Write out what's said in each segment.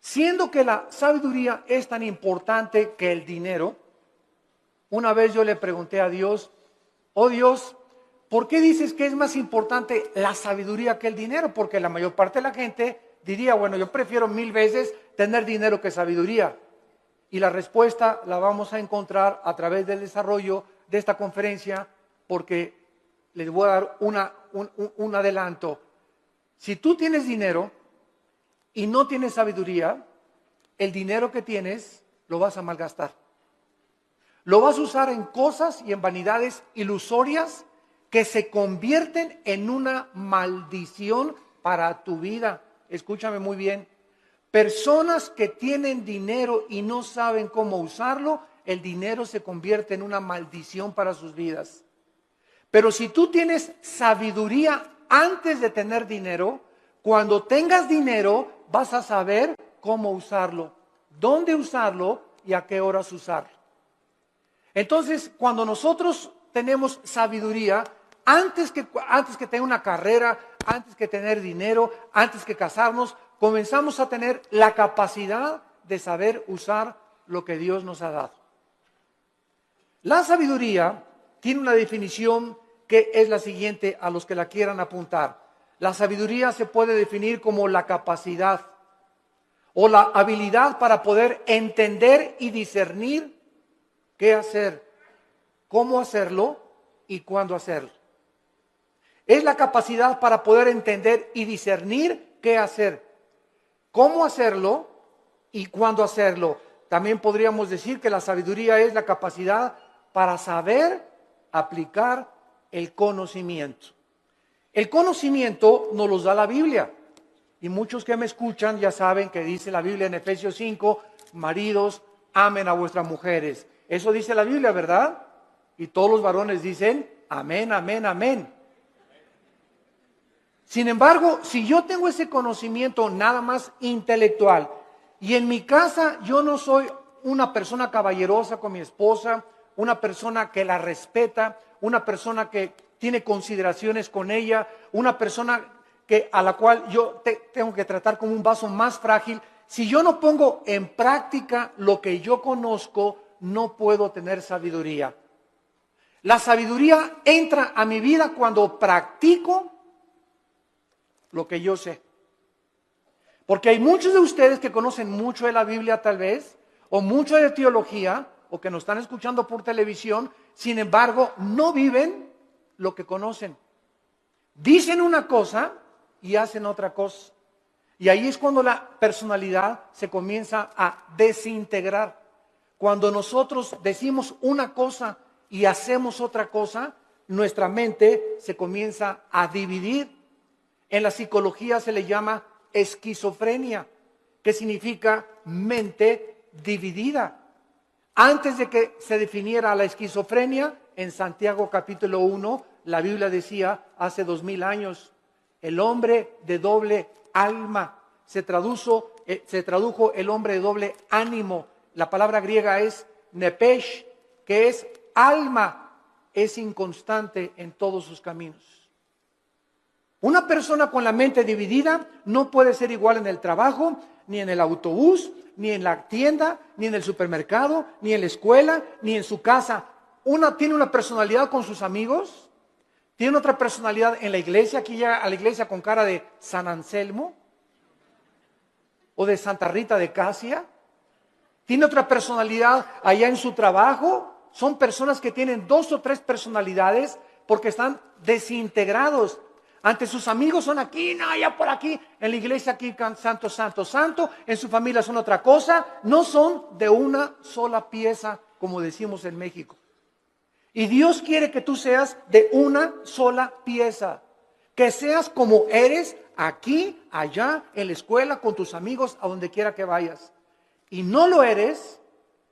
Siendo que la sabiduría es tan importante que el dinero, una vez yo le pregunté a Dios, oh Dios, ¿por qué dices que es más importante la sabiduría que el dinero? Porque la mayor parte de la gente diría, bueno, yo prefiero 1000 veces tener dinero que sabiduría. Y la respuesta la vamos a encontrar a través del desarrollo de esta conferencia, porque les voy a dar un adelanto. Si tú tienes dinero y no tienes sabiduría, el dinero que tienes lo vas a malgastar. Lo vas a usar en cosas y en vanidades ilusorias que se convierten en una maldición para tu vida. Escúchame muy bien. Personas que tienen dinero y no saben cómo usarlo, el dinero se convierte en una maldición para sus vidas. Pero si tú tienes sabiduría antes de tener dinero, cuando tengas dinero vas a saber cómo usarlo, dónde usarlo y a qué horas usarlo. Entonces, cuando nosotros tenemos sabiduría, antes que tener una carrera, antes que tener dinero, antes que casarnos, comenzamos a tener la capacidad de saber usar lo que Dios nos ha dado. La sabiduría tiene una definición que es la siguiente a los que la quieran apuntar. La sabiduría se puede definir como la capacidad o la habilidad para poder entender y discernir qué hacer, cómo hacerlo y cuándo hacerlo. Es la capacidad para poder entender y discernir qué hacer, cómo hacerlo y cuándo hacerlo. También podríamos decir que la sabiduría es la capacidad para saber aplicar el conocimiento. El conocimiento nos lo da la Biblia. Y muchos que me escuchan ya saben que dice la Biblia en Efesios 5, maridos, amen a vuestras mujeres. Eso dice la Biblia, ¿verdad? Y todos los varones dicen, amén, amén, amén. Sin embargo, si yo tengo ese conocimiento nada más intelectual y en mi casa yo no soy una persona caballerosa con mi esposa, una persona que la respeta, una persona que tiene consideraciones con ella, una persona a la cual yo tengo que tratar como un vaso más frágil, si yo no pongo en práctica lo que yo conozco, no puedo tener sabiduría. La sabiduría entra a mi vida cuando practico lo que yo sé. Porque hay muchos de ustedes que conocen mucho de la Biblia tal vez, o mucho de teología, o que nos están escuchando por televisión, sin embargo, no viven lo que conocen. Dicen una cosa y hacen otra cosa. Y ahí es cuando la personalidad se comienza a desintegrar. Cuando nosotros decimos una cosa y hacemos otra cosa, nuestra mente se comienza a dividir. En la psicología se le llama esquizofrenia, que significa mente dividida. Antes de que se definiera la esquizofrenia, en Santiago capítulo 1, la Biblia decía hace 2000 años, el hombre de doble alma, se tradujo el hombre de doble ánimo. La palabra griega es nepesh, que es alma, es inconstante en todos sus caminos. Una persona con la mente dividida no puede ser igual en el trabajo, ni en el autobús, ni en la tienda, ni en el supermercado, ni en la escuela, ni en su casa. Una tiene una personalidad con sus amigos, tiene otra personalidad en la iglesia, aquí llega a la iglesia con cara de San Anselmo o de Santa Rita de Casia. Tiene otra personalidad allá en su trabajo. Son personas que tienen 2 o 3 personalidades porque están desintegrados. Ante sus amigos son aquí, no, allá por aquí. En la iglesia aquí santo, santo, santo. En su familia son otra cosa. No son de una sola pieza, como decimos en México. Y Dios quiere que tú seas de una sola pieza. Que seas como eres aquí, allá, en la escuela, con tus amigos, a donde quiera que vayas. Y no lo eres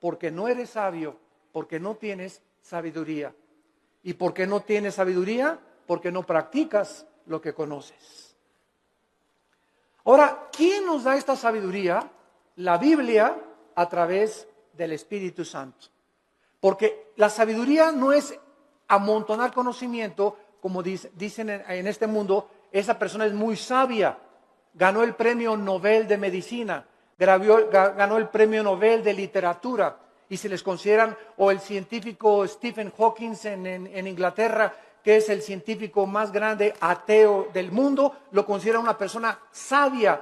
porque no eres sabio, porque no tienes sabiduría. ¿Y por qué no tienes sabiduría? Porque no practicas lo que conoces. Ahora, ¿quién nos da esta sabiduría? La Biblia a través del Espíritu Santo. Porque la sabiduría no es amontonar conocimiento, como dicen en este mundo, esa persona es muy sabia, ganó el premio Nobel de Medicina. ganó el premio Nobel de literatura y se les consideran, o el científico Stephen Hawking en Inglaterra, que es el científico más grande ateo del mundo, lo considera una persona sabia.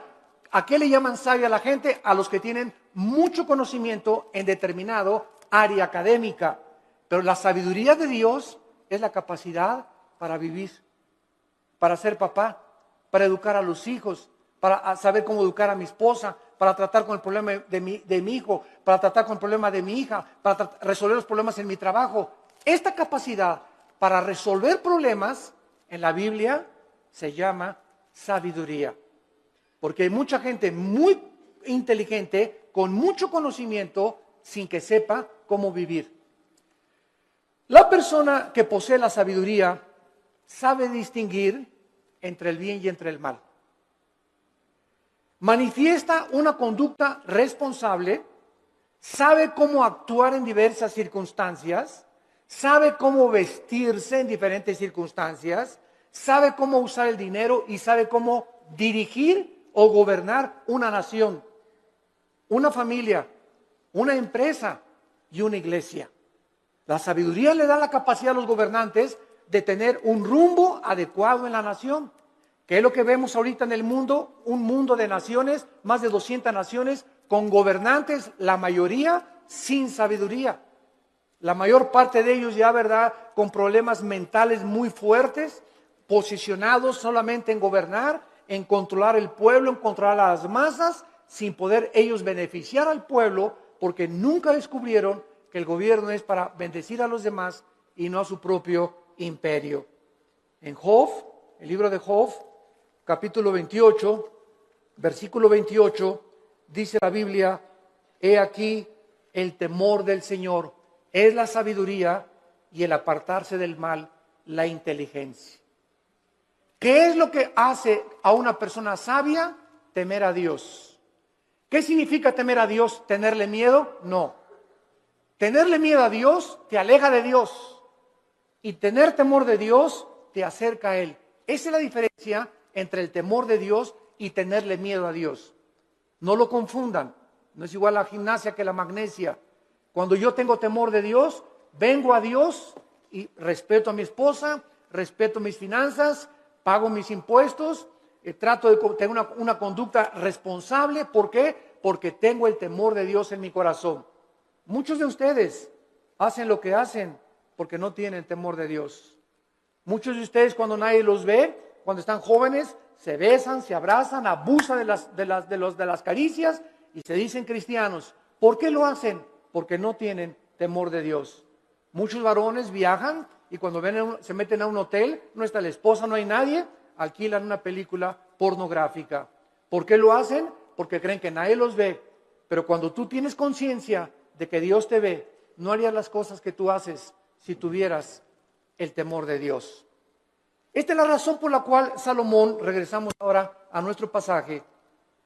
¿A qué le llaman sabia a la gente? A los que tienen mucho conocimiento en determinado área académica. Pero la sabiduría de Dios es la capacidad para vivir, para ser papá, para educar a los hijos, para saber cómo educar a mi esposa, para tratar con el problema de mi hijo, para tratar con el problema de mi hija, para resolver los problemas en mi trabajo. Esta capacidad para resolver problemas en la Biblia se llama sabiduría. Porque hay mucha gente muy inteligente, con mucho conocimiento, sin que sepa cómo vivir. La persona que posee la sabiduría sabe distinguir entre el bien y entre el mal. Manifiesta una conducta responsable, sabe cómo actuar en diversas circunstancias, sabe cómo vestirse en diferentes circunstancias, sabe cómo usar el dinero y sabe cómo dirigir o gobernar una nación, una familia, una empresa y una iglesia. La sabiduría le da la capacidad a los gobernantes de tener un rumbo adecuado en la nación. ¿Qué es lo que vemos ahorita en el mundo? Un mundo de naciones, más de 200 naciones, con gobernantes, la mayoría sin sabiduría. La mayor parte de ellos ya, ¿verdad?, con problemas mentales muy fuertes, posicionados solamente en gobernar, en controlar el pueblo, en controlar a las masas, sin poder ellos beneficiar al pueblo, porque nunca descubrieron que el gobierno es para bendecir a los demás y no a su propio imperio. En Job, el libro de Job, capítulo 28, versículo 28, dice la Biblia: he aquí el temor del Señor es la sabiduría y el apartarse del mal la inteligencia. ¿Qué es lo que hace a una persona sabia? Temer a Dios. ¿Qué significa temer a Dios? ¿Tenerle miedo? No. Tenerle miedo a Dios te aleja de Dios, y tener temor de Dios te acerca a Él. Esa es la diferencia entre el temor de Dios y tenerle miedo a Dios. No lo confundan. No es igual la gimnasia que la magnesia. Cuando yo tengo temor de Dios, vengo a Dios y respeto a mi esposa, respeto mis finanzas, pago mis impuestos, trato de tener una conducta responsable. ¿Por qué? Porque tengo el temor de Dios en mi corazón. Muchos de ustedes hacen lo que hacen porque no tienen temor de Dios. Muchos de ustedes, cuando nadie los ve, cuando están jóvenes, se besan, se abrazan, abusan de las caricias y se dicen cristianos. ¿Por qué lo hacen? Porque no tienen temor de Dios. Muchos varones viajan y cuando se meten a un hotel, no está la esposa, no hay nadie, alquilan una película pornográfica. ¿Por qué lo hacen? Porque creen que nadie los ve. Pero cuando tú tienes conciencia de que Dios te ve, no harías las cosas que tú haces si tuvieras el temor de Dios. Esta es la razón por la cual Salomón, regresamos ahora a nuestro pasaje,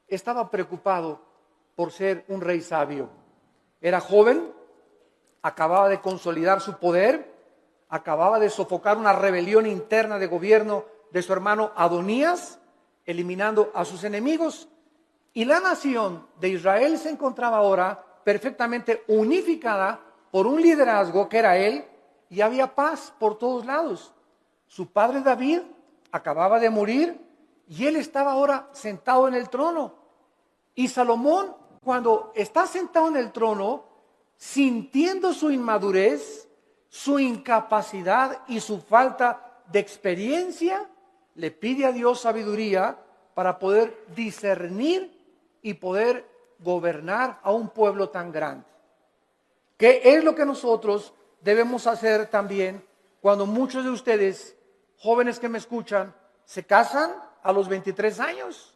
estaba preocupado por ser un rey sabio. Era joven, acababa de consolidar su poder, acababa de sofocar una rebelión interna de gobierno de su hermano Adonías, eliminando a sus enemigos. Y la nación de Israel se encontraba ahora perfectamente unificada por un liderazgo que era él, y había paz por todos lados. Su padre David acababa de morir y él estaba ahora sentado en el trono. Y Salomón, cuando está sentado en el trono, sintiendo su inmadurez, su incapacidad y su falta de experiencia, le pide a Dios sabiduría para poder discernir y poder gobernar a un pueblo tan grande. ¿Qué es lo que nosotros debemos hacer también cuando muchos de ustedes, jóvenes que me escuchan, se casan a los 23 años?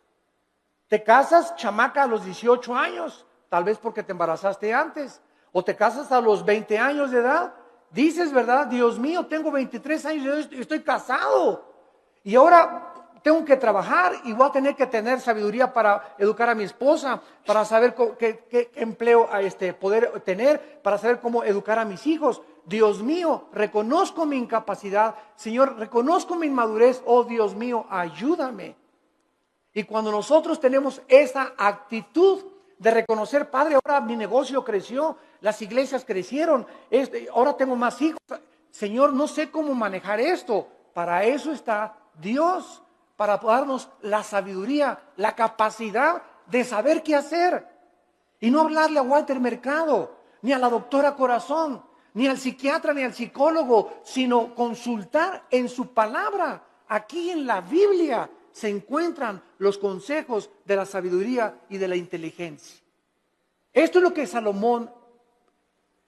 Te casas, chamaca, a los 18 años, tal vez porque te embarazaste antes, o te casas a los 20 años de edad. Dices, ¿verdad? Dios mío, tengo 23 años y estoy casado. Y ahora tengo que trabajar y voy a tener que tener sabiduría para educar a mi esposa, para saber qué empleo poder tener, para saber cómo educar a mis hijos. Dios mío, reconozco mi incapacidad. Señor, reconozco mi inmadurez. Oh Dios mío, ayúdame. Y cuando nosotros tenemos esa actitud de reconocer, Padre, ahora mi negocio creció, las iglesias crecieron, ahora tengo más hijos. Señor, no sé cómo manejar esto. Para eso está Dios, para darnos la sabiduría, la capacidad de saber qué hacer. Y no hablarle a Walter Mercado, ni a la doctora Corazón, ni al psiquiatra, ni al psicólogo, sino consultar en su palabra. Aquí en la Biblia se encuentran los consejos de la sabiduría y de la inteligencia. Esto es lo que Salomón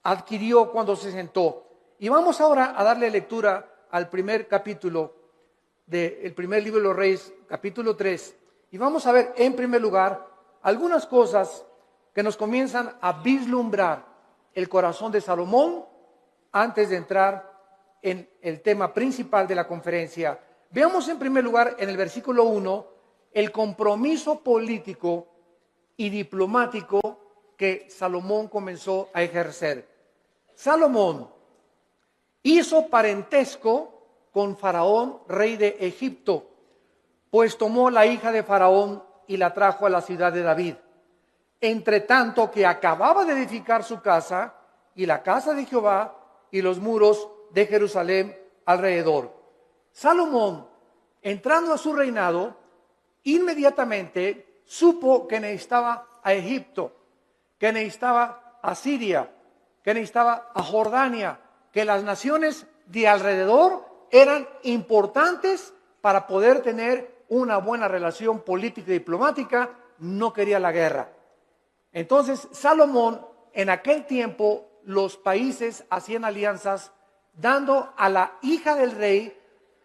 adquirió cuando se sentó. Y vamos ahora a darle lectura al primer capítulo del primer libro de los Reyes, capítulo 3. Y vamos a ver en primer lugar algunas cosas que nos comienzan a vislumbrar el corazón de Salomón antes de entrar en el tema principal de la conferencia. Veamos en primer lugar en el versículo 1 el compromiso político y diplomático que Salomón comenzó a ejercer. Salomón hizo parentesco con Faraón, rey de Egipto, pues tomó la hija de Faraón y la trajo a la ciudad de David. Entre tanto que acababa de edificar su casa y la casa de Jehová y los muros de Jerusalén alrededor. Salomón, entrando a su reinado, inmediatamente supo que necesitaba a Egipto, que necesitaba a Siria, que necesitaba a Jordania, que las naciones de alrededor eran importantes para poder tener una buena relación política y diplomática. No quería la guerra. Entonces Salomón, en aquel tiempo, los países hacían alianzas dando a la hija del rey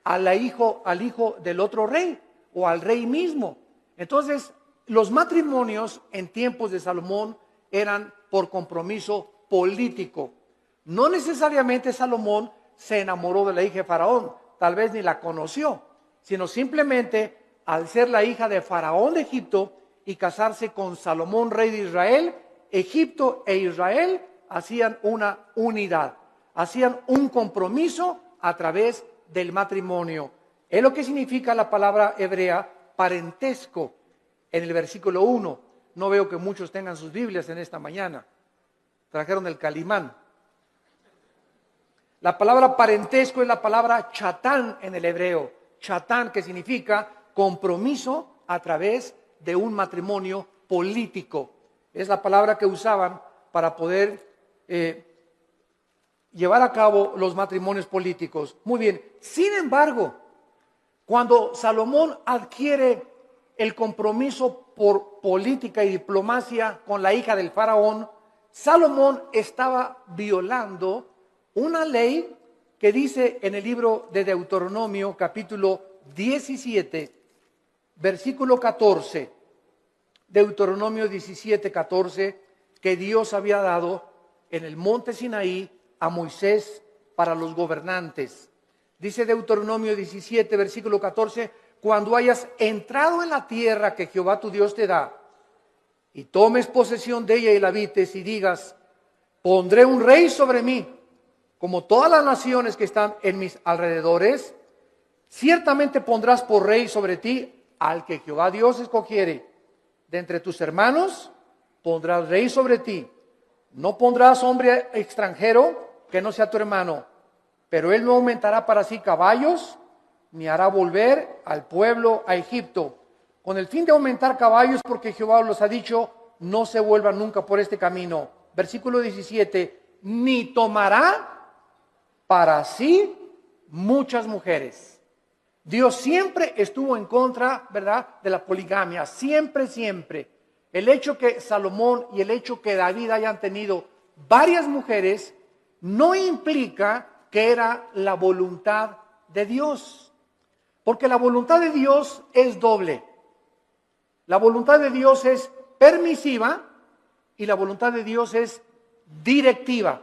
al hijo del otro rey o al rey mismo. Entonces los matrimonios en tiempos de Salomón eran por compromiso político. No necesariamente Salomón se enamoró de la hija de Faraón, tal vez ni la conoció, sino simplemente al ser la hija de Faraón de Egipto y casarse con Salomón, rey de Israel, Egipto e Israel hacían una unidad, hacían un compromiso a través del matrimonio. Es lo que significa la palabra hebrea parentesco en el versículo 1. No veo que muchos tengan sus Biblias en esta mañana. Trajeron el Calimán. La palabra parentesco es la palabra chatán en el hebreo. Chatán, que significa compromiso a través de un matrimonio político. Es la palabra que usaban para poder llevar a cabo los matrimonios políticos. Muy bien. Sin embargo, cuando Salomón adquiere el compromiso por política y diplomacia con la hija del faraón, Salomón estaba violando una ley que dice en el libro de Deuteronomio, capítulo 17, versículo 14. Deuteronomio 17, 14, que Dios había dado en el monte Sinaí a Moisés para los gobernantes. Dice Deuteronomio 17, versículo 14, cuando hayas entrado en la tierra que Jehová tu Dios te da, y tomes posesión de ella y la habites, y digas, pondré un rey sobre mí, como todas las naciones que están en mis alrededores, ciertamente pondrás por rey sobre ti al que Jehová Dios escogiere. De entre tus hermanos pondrás rey sobre ti. No pondrás hombre extranjero que no sea tu hermano, pero él no aumentará para sí caballos, ni hará volver al pueblo a Egipto, con el fin de aumentar caballos, porque Jehová los ha dicho, no se vuelvan nunca por este camino. Versículo 17, ni tomará para sí muchas mujeres. Dios siempre estuvo en contra, ¿verdad?, de la poligamia, siempre, siempre. El hecho que Salomón y el hecho que David hayan tenido varias mujeres no implica que era la voluntad de Dios, porque la voluntad de Dios es doble. La voluntad de Dios es permisiva y la voluntad de Dios es directiva.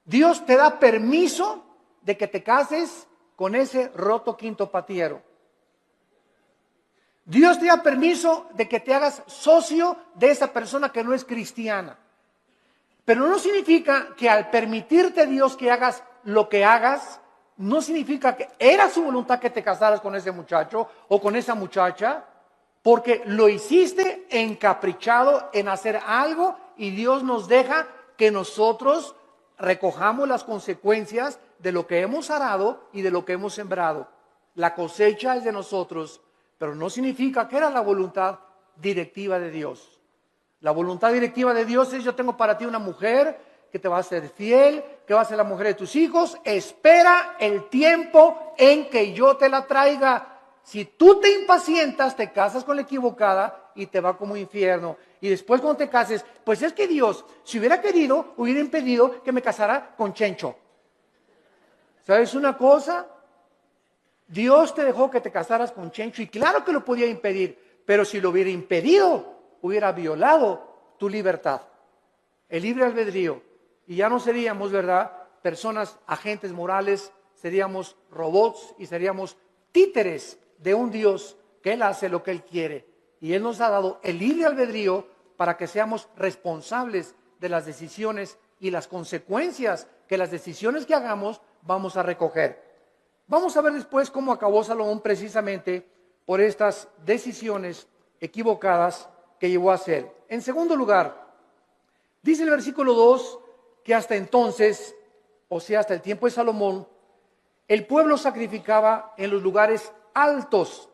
Dios te da permiso de que te cases con ese roto quinto patiero. Dios te da permiso de que te hagas socio de esa persona que no es cristiana. Pero no significa que al permitirte Dios que hagas lo que hagas, no significa que era su voluntad que te casaras con ese muchacho o con esa muchacha, porque lo hiciste encaprichado en hacer algo y Dios nos deja que nosotros recojamos las consecuencias de lo que hemos arado y de lo que hemos sembrado. La cosecha es de nosotros, pero no significa que era la voluntad directiva de Dios. La voluntad directiva de Dios es: yo tengo para ti una mujer que te va a ser fiel, que va a ser la mujer de tus hijos. Espera el tiempo en que yo te la traiga. Si tú te impacientas, te casas con la equivocada y te va como infierno. Y después cuando te cases, pues es que Dios, si hubiera querido, hubiera impedido que me casara con Chencho. ¿Sabes una cosa? Dios te dejó que te casaras con Chencho y claro que lo podía impedir, pero si lo hubiera impedido, hubiera violado tu libertad, el libre albedrío. Y ya no seríamos, ¿verdad?, personas, agentes morales, seríamos robots y seríamos títeres de un Dios que Él hace lo que Él quiere. Y Él nos ha dado el libre albedrío para que seamos responsables de las decisiones y las consecuencias que las decisiones que hagamos vamos a recoger. Vamos a ver después cómo acabó Salomón precisamente por estas decisiones equivocadas que llevó a hacer. En segundo lugar, dice el versículo 2 que hasta entonces, o sea, hasta el tiempo de Salomón, el pueblo sacrificaba en los lugares altos,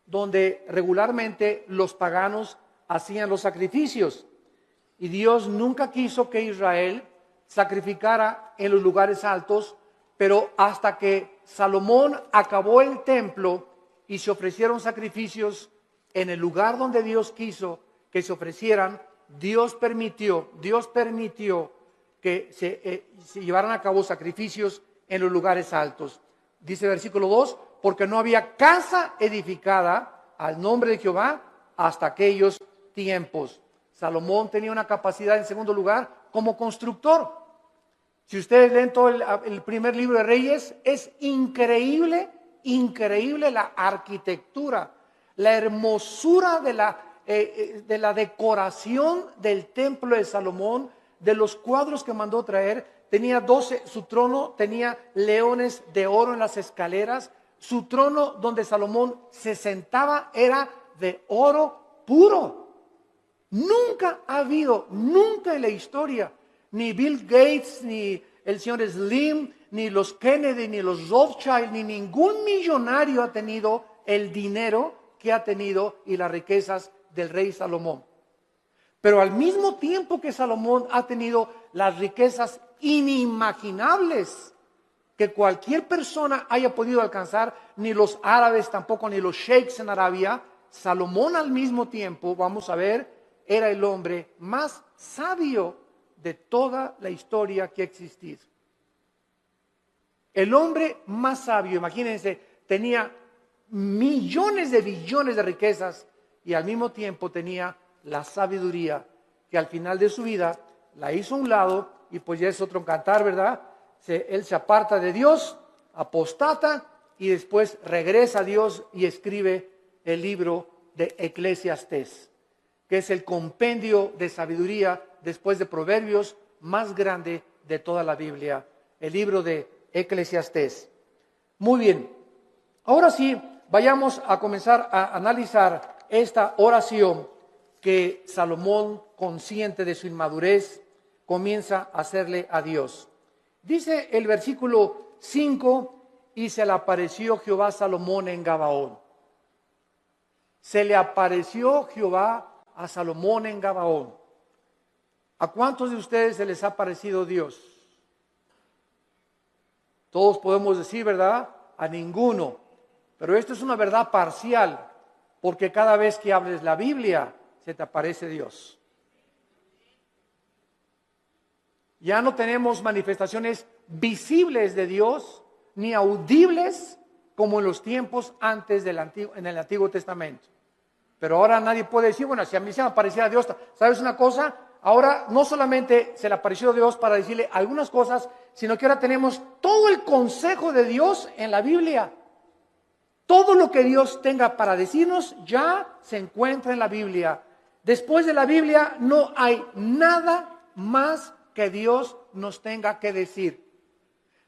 donde regularmente los paganos hacían los sacrificios. Y Dios nunca quiso que Israel sacrificara en los lugares altos, pero hasta que Salomón acabó el templo y se ofrecieron sacrificios en el lugar donde Dios quiso que se ofrecieran, Dios permitió que se llevaran a cabo sacrificios en los lugares altos. Dice el versículo 2, porque no había casa edificada al nombre de Jehová hasta aquellos tiempos. Salomón tenía una capacidad, en segundo lugar, como constructor. Si ustedes leen todo el primer libro de Reyes, es increíble la arquitectura, la hermosura de la decoración del templo de Salomón, de los cuadros que mandó traer. Tenía 12, su trono tenía leones de oro en las escaleras. Su trono donde Salomón se sentaba era de oro puro. Nunca ha habido, nunca en la historia, ni Bill Gates, ni el señor Slim, ni los Kennedy, ni los Rothschild, ni ningún millonario ha tenido el dinero que ha tenido y las riquezas del rey Salomón. Pero al mismo tiempo que Salomón ha tenido las riquezas inimaginables que cualquier persona haya podido alcanzar, ni los árabes tampoco, ni los sheiks en Arabia, Salomón al mismo tiempo, vamos a ver, era el hombre más sabio de toda la historia que ha existido. El hombre más sabio, imagínense, tenía millones de billones de riquezas y al mismo tiempo tenía la sabiduría que al final de su vida la hizo a un lado y pues ya es otro cantar, ¿verdad? Él se aparta de Dios, apostata y después regresa a Dios y escribe el libro de Eclesiastés, que es el compendio de sabiduría después de Proverbios más grande de toda la Biblia, el libro de Eclesiastés. Muy bien, ahora sí, vayamos a comenzar a analizar esta oración que Salomón, consciente de su inmadurez, comienza a hacerle a Dios. Dice el versículo 5, y se le apareció Jehová a Salomón en Gabaón. Se le apareció Jehová a Salomón en Gabaón. ¿A cuántos de ustedes se les ha parecido Dios? Todos podemos decir, ¿verdad? A ninguno. Pero esto es una verdad parcial, porque cada vez que hables la Biblia, se te aparece Dios. Ya no tenemos manifestaciones visibles de Dios, ni audibles como en los tiempos antes en el Antiguo Testamento. Pero ahora nadie puede decir, bueno, si a mí se me apareciera Dios, ¿sabes una cosa? Ahora no solamente se le apareció Dios para decirle algunas cosas, sino que ahora tenemos todo el consejo de Dios en la Biblia. Todo lo que Dios tenga para decirnos ya se encuentra en la Biblia. Después de la Biblia no hay nada más que Dios nos tenga que decir.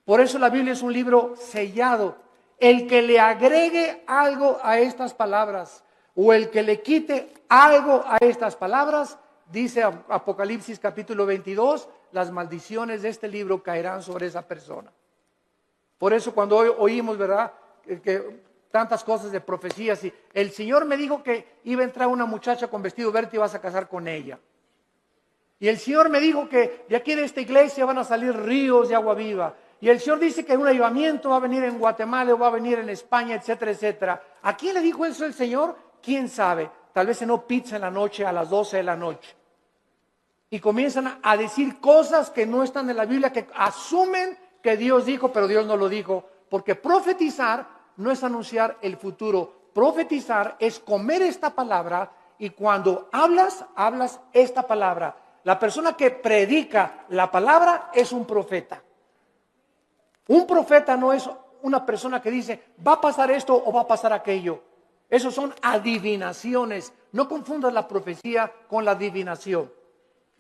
Por eso la Biblia es un libro sellado. El que le agregue algo a estas palabras o el que le quite algo a estas palabras, dice Apocalipsis capítulo 22, las maldiciones de este libro caerán sobre esa persona. Por eso cuando hoy oímos, ¿verdad?, que tantas cosas de profecías, y el Señor me dijo que iba a entrar una muchacha con vestido verde y vas a casar con ella. Y el Señor me dijo que de aquí de esta iglesia van a salir ríos de agua viva. Y el Señor dice que un avivamiento va a venir en Guatemala, o va a venir en España, etcétera, etcétera. ¿A quién le dijo eso el Señor? ¿Quién sabe? Tal vez cenó pizza en la noche a las 12 de la noche. Y comienzan a decir cosas que no están en la Biblia, que asumen que Dios dijo, pero Dios no lo dijo. Porque profetizar no es anunciar el futuro. Profetizar es comer esta palabra, y cuando hablas esta palabra. La persona que predica la palabra es un profeta. Un profeta no es una persona que dice, va a pasar esto o va a pasar aquello. Esos son adivinaciones. No confundas la profecía con la adivinación.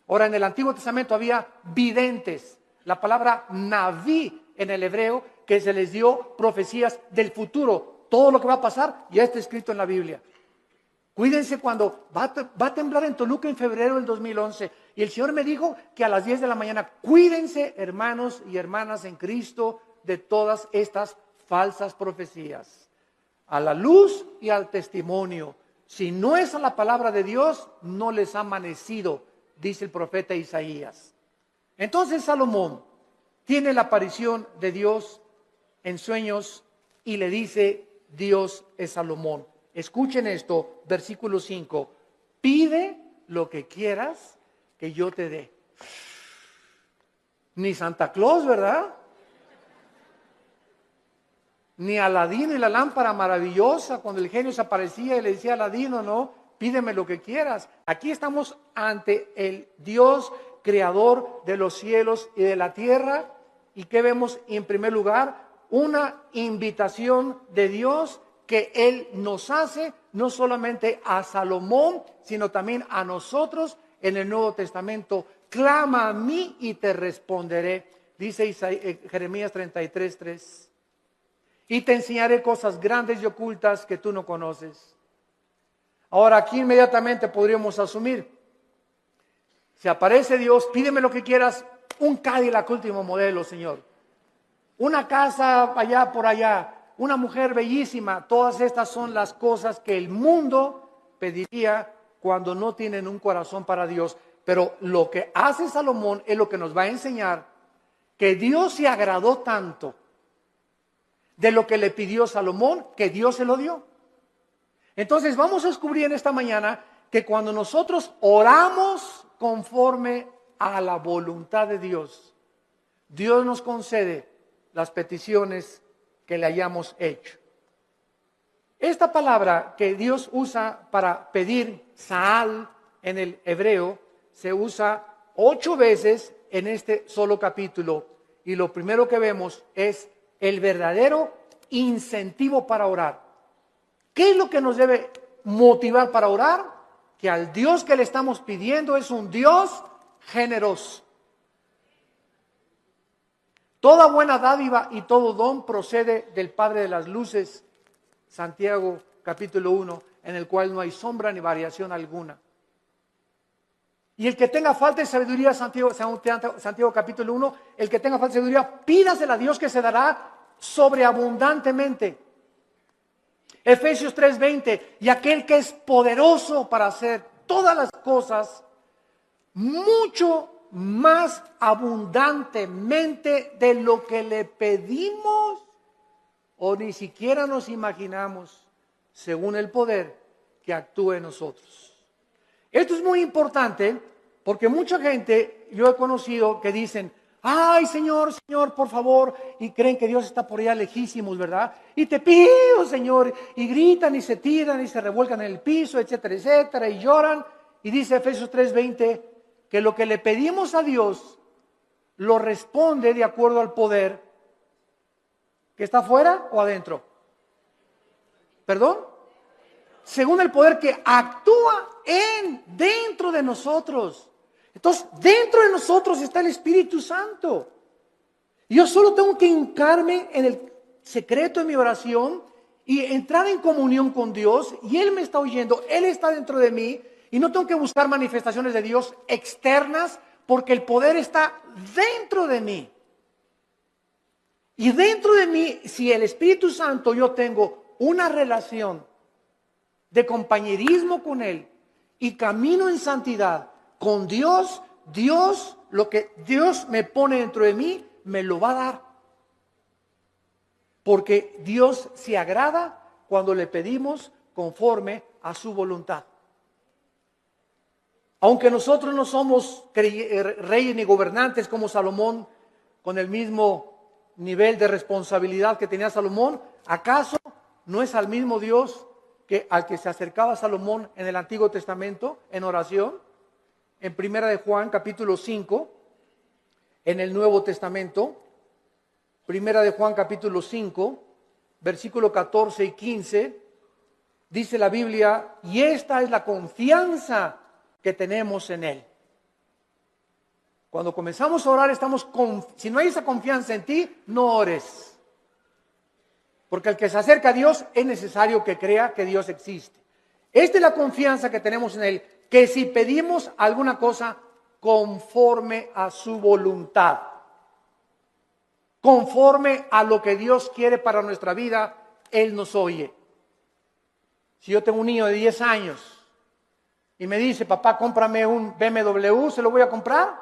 Ahora, en el Antiguo Testamento había videntes. La palabra naví en el hebreo, que se les dio profecías del futuro. Todo lo que va a pasar ya está escrito en la Biblia. Cuídense cuando va a temblar en Toluca en febrero del 2011. Y el Señor me dijo que a las 10 de la mañana, cuídense, hermanos y hermanas en Cristo, de todas estas falsas profecías. A la luz y al testimonio. Si no es a la palabra de Dios, no les ha amanecido, dice el profeta Isaías. Entonces Salomón tiene la aparición de Dios en sueños y le dice, Dios es Salomón. Escuchen esto, versículo 5. Pide lo que quieras que yo te dé. Ni Santa Claus, ¿verdad? Ni Aladino y la lámpara maravillosa, cuando el genio se aparecía y le decía a Aladino, no, pídeme lo que quieras. Aquí estamos ante el Dios creador de los cielos y de la tierra. ¿Y qué vemos en primer lugar? Una invitación de Dios que Él nos hace, no solamente a Salomón, sino también a nosotros en el Nuevo Testamento. Clama a mí y te responderé, dice Jeremías 33:3. Y te enseñaré cosas grandes y ocultas que tú no conoces. Ahora, aquí inmediatamente podríamos asumir, si aparece Dios, pídeme lo que quieras, un Cadillac último modelo, Señor. Una casa allá por allá. Una mujer bellísima. Todas estas son las cosas que el mundo pediría cuando no tienen un corazón para Dios. Pero lo que hace Salomón es lo que nos va a enseñar, que Dios se agradó tanto de lo que le pidió Salomón, que Dios se lo dio. Entonces vamos a descubrir en esta mañana que cuando nosotros oramos conforme a la voluntad de Dios, Dios nos concede las peticiones que le hayamos hecho. Esta palabra que Dios usa para pedir, Saal, en el hebreo, se usa 8 veces en este solo capítulo. Y lo primero que vemos es el verdadero incentivo para orar. ¿Qué es lo que nos debe motivar para orar? Que al Dios que le estamos pidiendo es un Dios generoso. Toda buena dádiva y todo don procede del Padre de las luces, Santiago capítulo 1, en el cual no hay sombra ni variación alguna. Y el que tenga falta de sabiduría, Santiago capítulo 1, el que tenga falta de sabiduría, pídasela a Dios que se dará sobreabundantemente. Efesios 3:20, y aquel que es poderoso para hacer todas las cosas mucho más abundantemente de lo que le pedimos o ni siquiera nos imaginamos, según el poder que actúa en nosotros. Esto es muy importante porque mucha gente, yo he conocido que dicen, ay Señor, Señor, por favor, y creen que Dios está por allá lejísimos, ¿verdad? Y te pido, Señor, y gritan y se tiran y se revuelcan en el piso, etcétera, etcétera, y lloran. Y dice Efesios 3:20 que lo que le pedimos a Dios lo responde de acuerdo al poder que está afuera o adentro. ¿Perdón? Según el poder que actúa dentro de nosotros. Entonces, dentro de nosotros está el Espíritu Santo. Yo solo tengo que hincarme en el secreto de mi oración y entrar en comunión con Dios, y Él me está oyendo, Él está dentro de mí, y no tengo que buscar manifestaciones de Dios externas, porque el poder está dentro de mí. Y dentro de mí, si el Espíritu Santo, yo tengo una relación de compañerismo con Él y camino en santidad con Dios, lo que Dios me pone dentro de mí, me lo va a dar. Porque Dios se agrada cuando le pedimos conforme a su voluntad. Aunque nosotros no somos reyes ni gobernantes como Salomón, con el mismo nivel de responsabilidad que tenía Salomón, ¿acaso no es al mismo Dios que al que se acercaba Salomón en el Antiguo Testamento en oración? En Primera de Juan, capítulo 5, en el Nuevo Testamento, Primera de Juan, capítulo 5, versículo 14 y 15, dice la Biblia, y esta es la confianza que tenemos en Él. Cuando comenzamos a orar, si no hay esa confianza en ti, no ores. Porque el que se acerca a Dios es necesario que crea que Dios existe. Esta es la confianza que tenemos en Él, que si pedimos alguna cosa conforme a su voluntad, conforme a lo que Dios quiere para nuestra vida, Él nos oye. Si yo tengo un niño de 10 años y me dice, papá, cómprame un BMW, ¿se lo voy a comprar?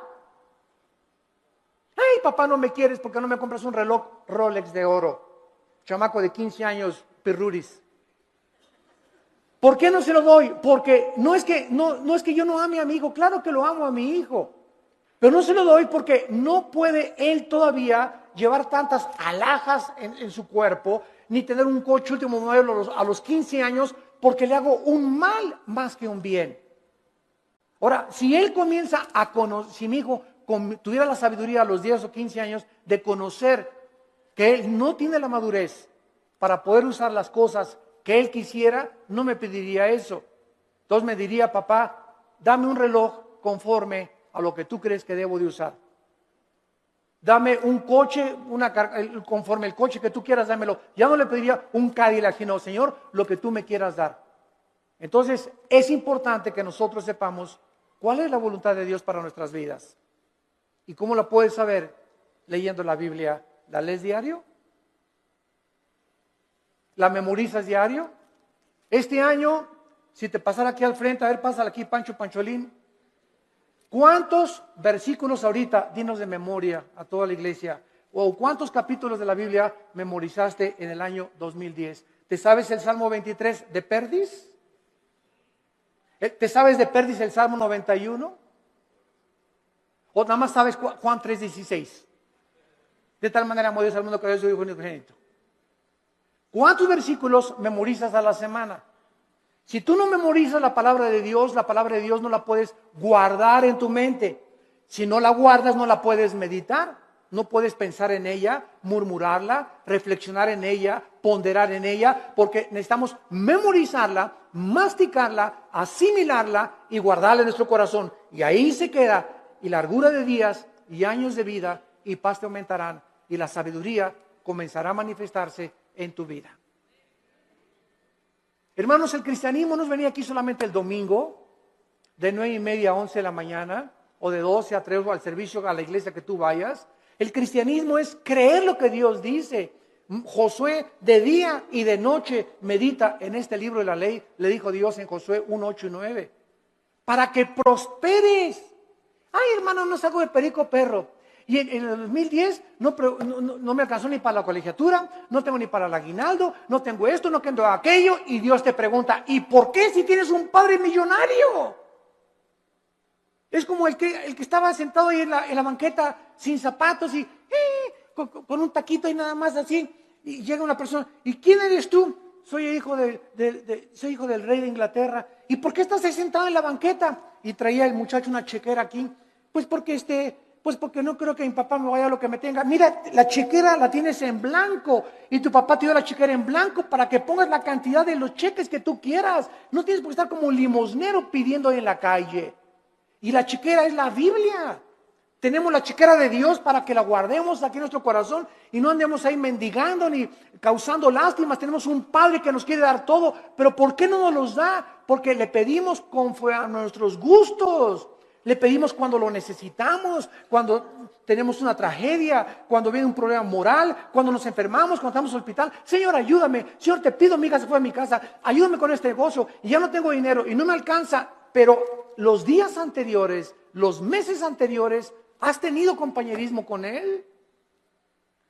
Ay, papá, no me quieres porque no me compras un reloj Rolex de oro. Chamaco de 15 años, pirruris. ¿Por qué no se lo doy? Porque no es que yo no ame a mi hijo, claro que lo amo a mi hijo. Pero no se lo doy porque no puede él todavía llevar tantas alhajas en su cuerpo, ni tener un coche último modelo a los 15 años, porque le hago un mal más que un bien. Ahora, si él comienza a conocer, si mi hijo tuviera la sabiduría a los 10 o 15 años de conocer que él no tiene la madurez para poder usar las cosas que él quisiera, no me pediría eso. Entonces me diría, papá, dame un reloj conforme a lo que tú crees que debo de usar. Dame un coche, conforme el coche que tú quieras, dámelo. Ya no le pediría un Cadillac, sino, Señor, lo que tú me quieras dar. Entonces, es importante que nosotros sepamos cuál es la voluntad de Dios para nuestras vidas. ¿Y cómo la puedes saber? Leyendo la Biblia. ¿La lees diario? ¿La memorizas diario? Este año, si te pasara aquí al frente, a ver, pásala aquí, Pancho Pancholín. ¿Cuántos versículos ahorita, dinos de memoria a toda la iglesia, o cuántos capítulos de la Biblia memorizaste en el año 2010? ¿Te sabes el Salmo 23 de Perdis? ¿Te sabes de Perdis el Salmo 91? ¿O nada más sabes Juan 3:16? De tal manera amó Dios al mundo que dio su Hijo unigénito. ¿Cuántos versículos memorizas a la semana? Si tú no memorizas la palabra de Dios no la puedes guardar en tu mente. Si no la guardas, no la puedes meditar. No puedes pensar en ella, murmurarla, reflexionar en ella, ponderar en ella, porque necesitamos memorizarla, masticarla, asimilarla y guardarla en nuestro corazón. Y ahí se queda, y largura de días y años de vida y paz te aumentarán, y la sabiduría comenzará a manifestarse en tu vida. Hermanos, el cristianismo no es venir aquí solamente el domingo, de 9:30 a 11 de la mañana, o de 12 a 3 o al servicio a la iglesia que tú vayas. El cristianismo es creer lo que Dios dice. Josué de día y de noche medita en este libro de la ley, le dijo Dios en Josué 1:8 y 9, para que prosperes. Ay, hermano, no salgo de perico perro. Y en el 2010 no me alcanzó ni para la colegiatura, no tengo ni para el aguinaldo, no tengo esto, no tengo aquello. Y Dios te pregunta, ¿y por qué si tienes un padre millonario? Es como el que estaba sentado ahí en la banqueta sin zapatos y con un taquito y nada más así. Y llega una persona, ¿y quién eres tú? Soy hijo del rey de Inglaterra. ¿Y por qué estás ahí sentado en la banqueta? Y traía el muchacho una chequera aquí. Pues porque no creo que mi papá me vaya a lo que me tenga. Mira, la chequera la tienes en blanco y tu papá te dio la chequera en blanco para que pongas la cantidad de los cheques que tú quieras. No tienes por qué estar como un limosnero pidiendo en la calle. Y la chequera es la Biblia. tenemos la chequera de Dios para que la guardemos aquí en nuestro corazón y no andemos ahí mendigando ni causando lástimas. Tenemos un Padre que nos quiere dar todo, pero ¿por qué no nos los da? Porque le pedimos conforme a nuestros gustos. Le pedimos cuando lo necesitamos, cuando tenemos una tragedia, cuando viene un problema moral, cuando nos enfermamos, cuando estamos en el hospital. Señor, ayúdame. Señor, te pido, mi hija se fue a mi casa. Ayúdame con este negocio y ya no tengo dinero y no me alcanza. Pero los días anteriores, los meses anteriores, ¿has tenido compañerismo con Él?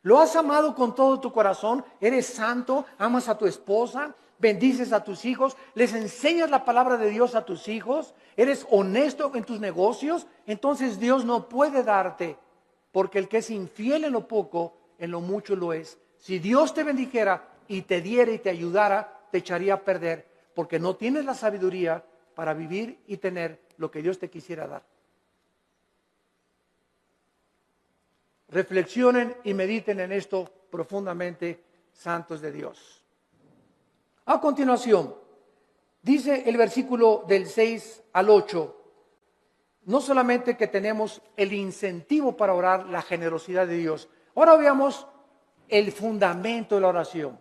¿Lo has amado con todo tu corazón? ¿Eres santo? ¿Amas a tu esposa? ¿Bendices a tus hijos? ¿Les enseñas la palabra de Dios a tus hijos? ¿Eres honesto en tus negocios? Entonces Dios no puede darte, porque el que es infiel en lo poco, en lo mucho lo es. Si Dios te bendijera y te diera y te ayudara, te echaría a perder, porque no tienes la sabiduría para vivir y tener lo que Dios te quisiera dar. Reflexionen y mediten en esto profundamente, santos de Dios. A continuación, dice el versículo del 6 al 8, no solamente que tenemos el incentivo para orar, la generosidad de Dios. Ahora veamos el fundamento de la oración,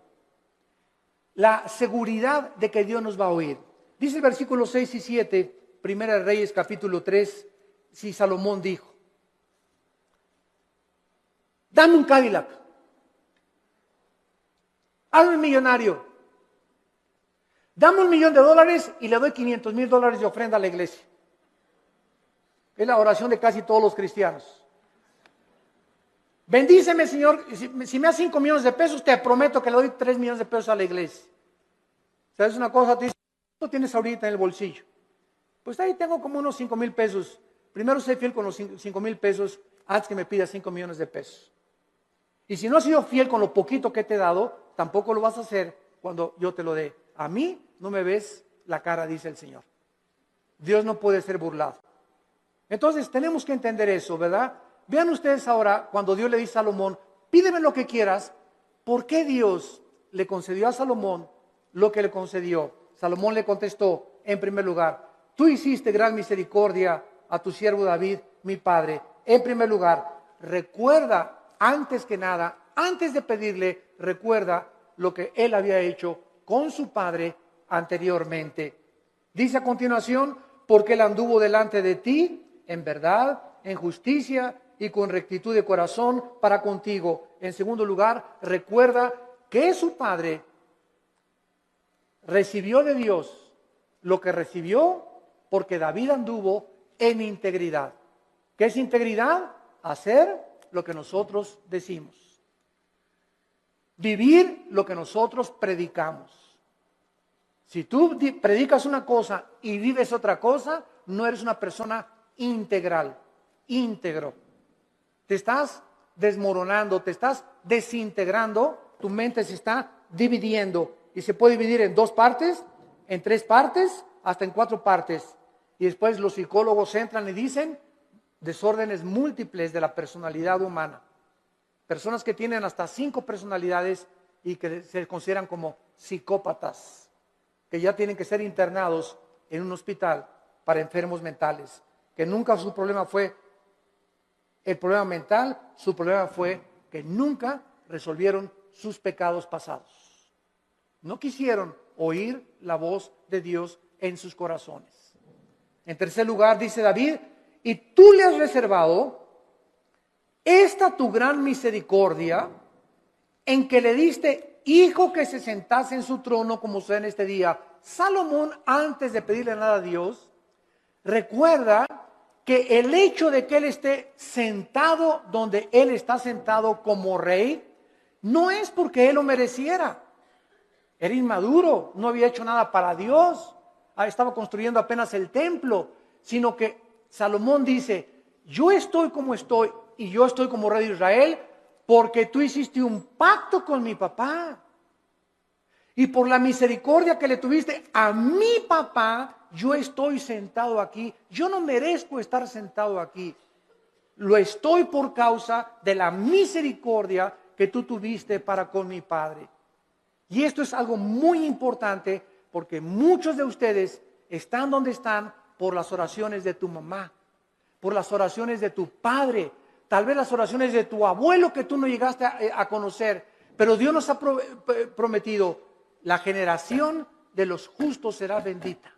la seguridad de que Dios nos va a oír. Dice el versículo 6 y 7, Primera de Reyes capítulo 3, si Salomón dijo: dame un Cadillac, hazme millonario, dame $1,000,000 y le doy $500,000 de ofrenda a la iglesia. Es la oración de casi todos los cristianos. Bendíceme, Señor, si me das 5 millones de pesos, te prometo que le doy 3 millones de pesos a la iglesia. ¿Sabes una cosa? Te dice, ¿cuánto tienes ahorita en el bolsillo? Pues ahí tengo como unos 5,000 pesos. Primero sé fiel con los 5,000 pesos antes que me pidas 5 millones de pesos. Y si no has sido fiel con lo poquito que te he dado, tampoco lo vas a hacer cuando yo te lo dé. A mí no me ves la cara, dice el Señor. Dios no puede ser burlado. Entonces tenemos que entender eso, ¿verdad? Vean ustedes ahora cuando Dios le dice a Salomón, pídeme lo que quieras. ¿Por qué Dios le concedió a Salomón lo que le concedió? Salomón le contestó, en primer lugar, tú hiciste gran misericordia a tu siervo David, mi padre. En primer lugar, recuerda, antes que nada, antes de pedirle, recuerda lo que él había hecho con su padre anteriormente. Dice a continuación, porque él anduvo delante de ti en verdad, en justicia y con rectitud de corazón para contigo. En segundo lugar, recuerda que su padre recibió de Dios lo que recibió porque David anduvo en integridad. ¿Qué es integridad? Hacer lo que nosotros decimos. Vivir lo que nosotros predicamos. Si tú predicas una cosa y vives otra cosa, no eres una persona integral, íntegro. Te estás desmoronando, te estás desintegrando, tu mente se está dividiendo y se puede dividir en 2 partes, en 3 partes, hasta en 4 partes. Y después los psicólogos entran y dicen desórdenes múltiples de la personalidad humana. Personas que tienen hasta 5 personalidades y que se consideran como psicópatas, que ya tienen que ser internados en un hospital para enfermos mentales, que nunca su problema fue el problema mental, su problema fue que nunca resolvieron sus pecados pasados. No quisieron oír la voz de Dios en sus corazones. En tercer lugar, dice David, y tú le has reservado esta tu gran misericordia en que le diste hijo que se sentase en su trono como sea en este día. Salomón, antes de pedirle nada a Dios, recuerda que el hecho de que él esté sentado donde él está sentado como rey, no es porque él lo mereciera. Era inmaduro, no había hecho nada para Dios, estaba construyendo apenas el templo, sino que Salomón dice, yo estoy como estoy y yo estoy como rey de Israel porque tú hiciste un pacto con mi papá. Y por la misericordia que le tuviste a mi papá, yo estoy sentado aquí. Yo no merezco estar sentado aquí. Lo estoy por causa de la misericordia que tú tuviste para con mi padre. Y esto es algo muy importante porque muchos de ustedes están donde están por las oraciones de tu mamá, por las oraciones de tu padre, tal vez las oraciones de tu abuelo que tú no llegaste a conocer, pero Dios nos ha prometido, la generación de los justos será bendita.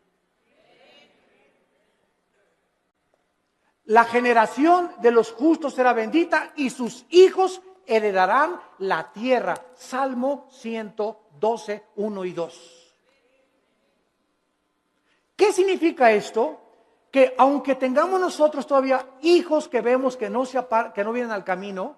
La generación de los justos será bendita y sus hijos heredarán la tierra. Salmo 112, 1 y 2. ¿Qué significa esto? Que aunque tengamos nosotros todavía hijos que vemos que no vienen al camino,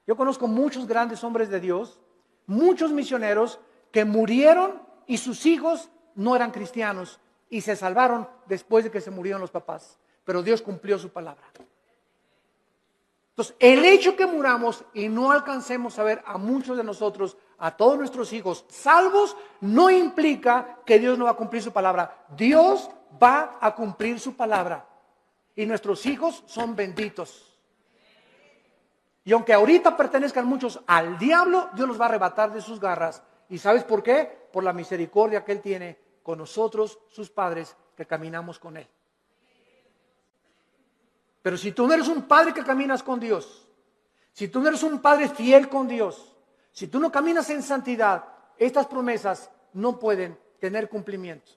yo conozco muchos grandes hombres de Dios, muchos misioneros que murieron y sus hijos no eran cristianos y se salvaron después de que se murieron los papás. Pero Dios cumplió su palabra. Entonces, el hecho que muramos y no alcancemos a ver a muchos de nosotros, a todos nuestros hijos salvos, no implica que Dios no va a cumplir su palabra. Dios va a cumplir su palabra. Y nuestros hijos son benditos. Y aunque ahorita pertenezcan muchos al diablo, Dios los va a arrebatar de sus garras. ¿Y sabes por qué? Por la misericordia que Él tiene con nosotros, sus padres, que caminamos con Él. Pero si tú no eres un padre que caminas con Dios, si tú no eres un padre fiel con Dios, si tú no caminas en santidad, estas promesas no pueden tener cumplimiento.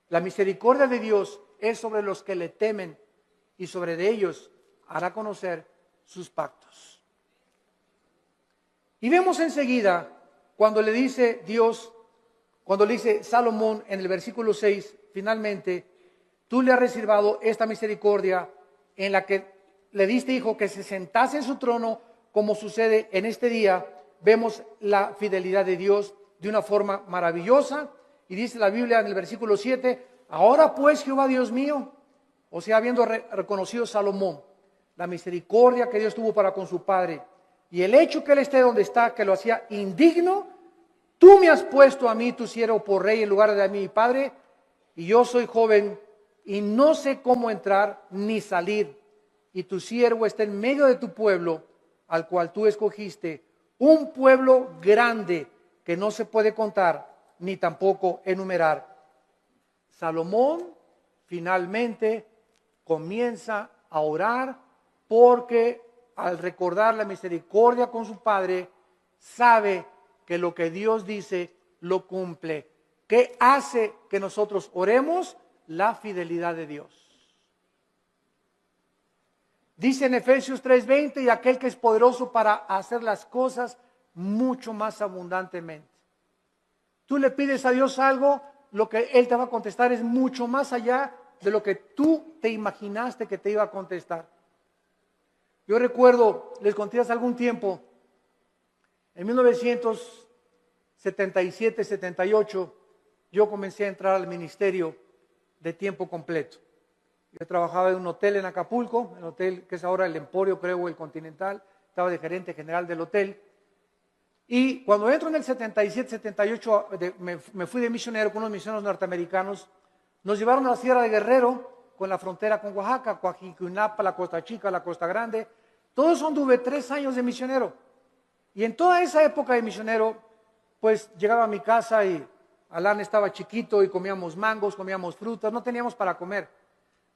La misericordia de Dios es sobre los que le temen y sobre de ellos hará conocer sus pactos. Y vemos enseguida cuando le dice Dios, cuando le dice Salomón en el versículo 6, finalmente, tú le has reservado esta misericordia en la que le diste, hijo, que se sentase en su trono, como sucede en este día. Vemos la fidelidad de Dios de una forma maravillosa. Y dice la Biblia en el versículo 7, ahora pues Jehová Dios mío, o sea, habiendo reconocido Salomón la misericordia que Dios tuvo para con su padre y el hecho que él esté donde está, que lo hacía indigno, tú me has puesto a mí, tu siervo, por rey en lugar de a mi padre, y yo soy joven y no sé cómo entrar ni salir, y tu siervo está en medio de tu pueblo, al cual tú escogiste, un pueblo grande que no se puede contar ni tampoco enumerar. Salomón finalmente comienza a orar porque al recordar la misericordia con su padre, sabe que lo que Dios dice lo cumple. ¿Qué hace que nosotros oremos? La fidelidad de Dios. Dice en Efesios 3:20, y aquel que es poderoso para hacer las cosas mucho más abundantemente. Tú le pides a Dios algo, lo que Él te va a contestar es mucho más allá de lo que tú te imaginaste que te iba a contestar. Yo recuerdo, les conté hace algún tiempo, en 1977, 78, yo comencé a entrar al ministerio de tiempo completo. Yo trabajaba en un hotel en Acapulco, el hotel que es ahora el Emporio, creo, el Continental, estaba de gerente general del hotel. Y cuando entro en el 77, 78, me fui de misionero con unos misioneros norteamericanos. Nos llevaron a la Sierra de Guerrero, con la frontera con Oaxaca, Coajiquinapa, la Costa Chica, la Costa Grande. Todo eso anduve 3 años de misionero. Y en toda esa época de misionero, pues llegaba a mi casa y Alan estaba chiquito y comíamos mangos, comíamos frutas, no teníamos para comer,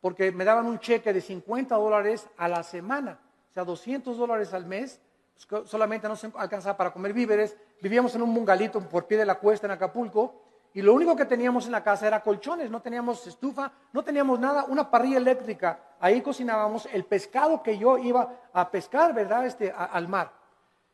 porque me daban un cheque de $50 a la semana, o sea, $200 al mes. Solamente no se alcanzaba para comer víveres. Vivíamos en un bungalito por pie de la cuesta en Acapulco y lo único que teníamos en la casa era colchones, no teníamos estufa, no teníamos nada, una parrilla eléctrica. Ahí cocinábamos el pescado que yo iba a pescar, ¿verdad? Al mar.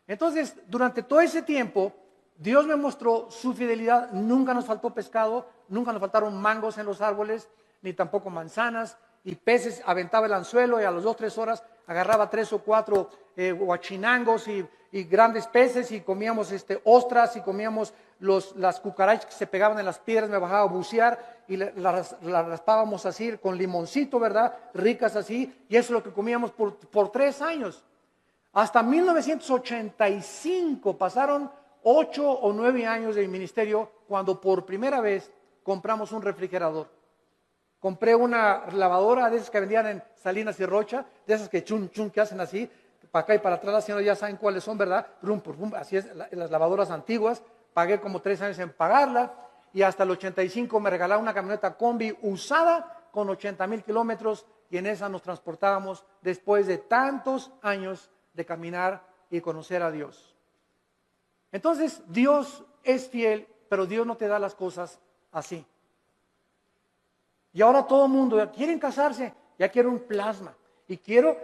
Entonces, durante todo ese tiempo, Dios me mostró su fidelidad. Nunca nos faltó pescado, nunca nos faltaron mangos en los árboles, ni tampoco manzanas, y peces. Aventaba el anzuelo y a las 2 o 3 horas agarraba 3 o 4 huachinangos y grandes peces, y comíamos ostras, y comíamos las cucarachas que se pegaban en las piedras. Me bajaba a bucear y las raspábamos así con limoncito, ¿verdad? Ricas así, y eso es lo que comíamos por 3 años. Hasta 1985 pasaron 8 o 9 años de mi ministerio cuando por primera vez compramos un refrigerador. Compré una lavadora de esas que vendían en Salinas y Rocha, de esas que chun chun que hacen así, para acá y para atrás. Las señoras ya saben cuáles son, ¿verdad? Rum, rum, así es, las lavadoras antiguas. Pagué como 3 años en pagarla, y hasta el 85 me regalaron una camioneta combi usada con 80,000 kilómetros, y en esa nos transportábamos después de tantos años de caminar y conocer a Dios. Entonces, Dios es fiel, pero Dios no te da las cosas así. Y ahora todo el mundo quiere casarse, ya quiero un plasma, y quiero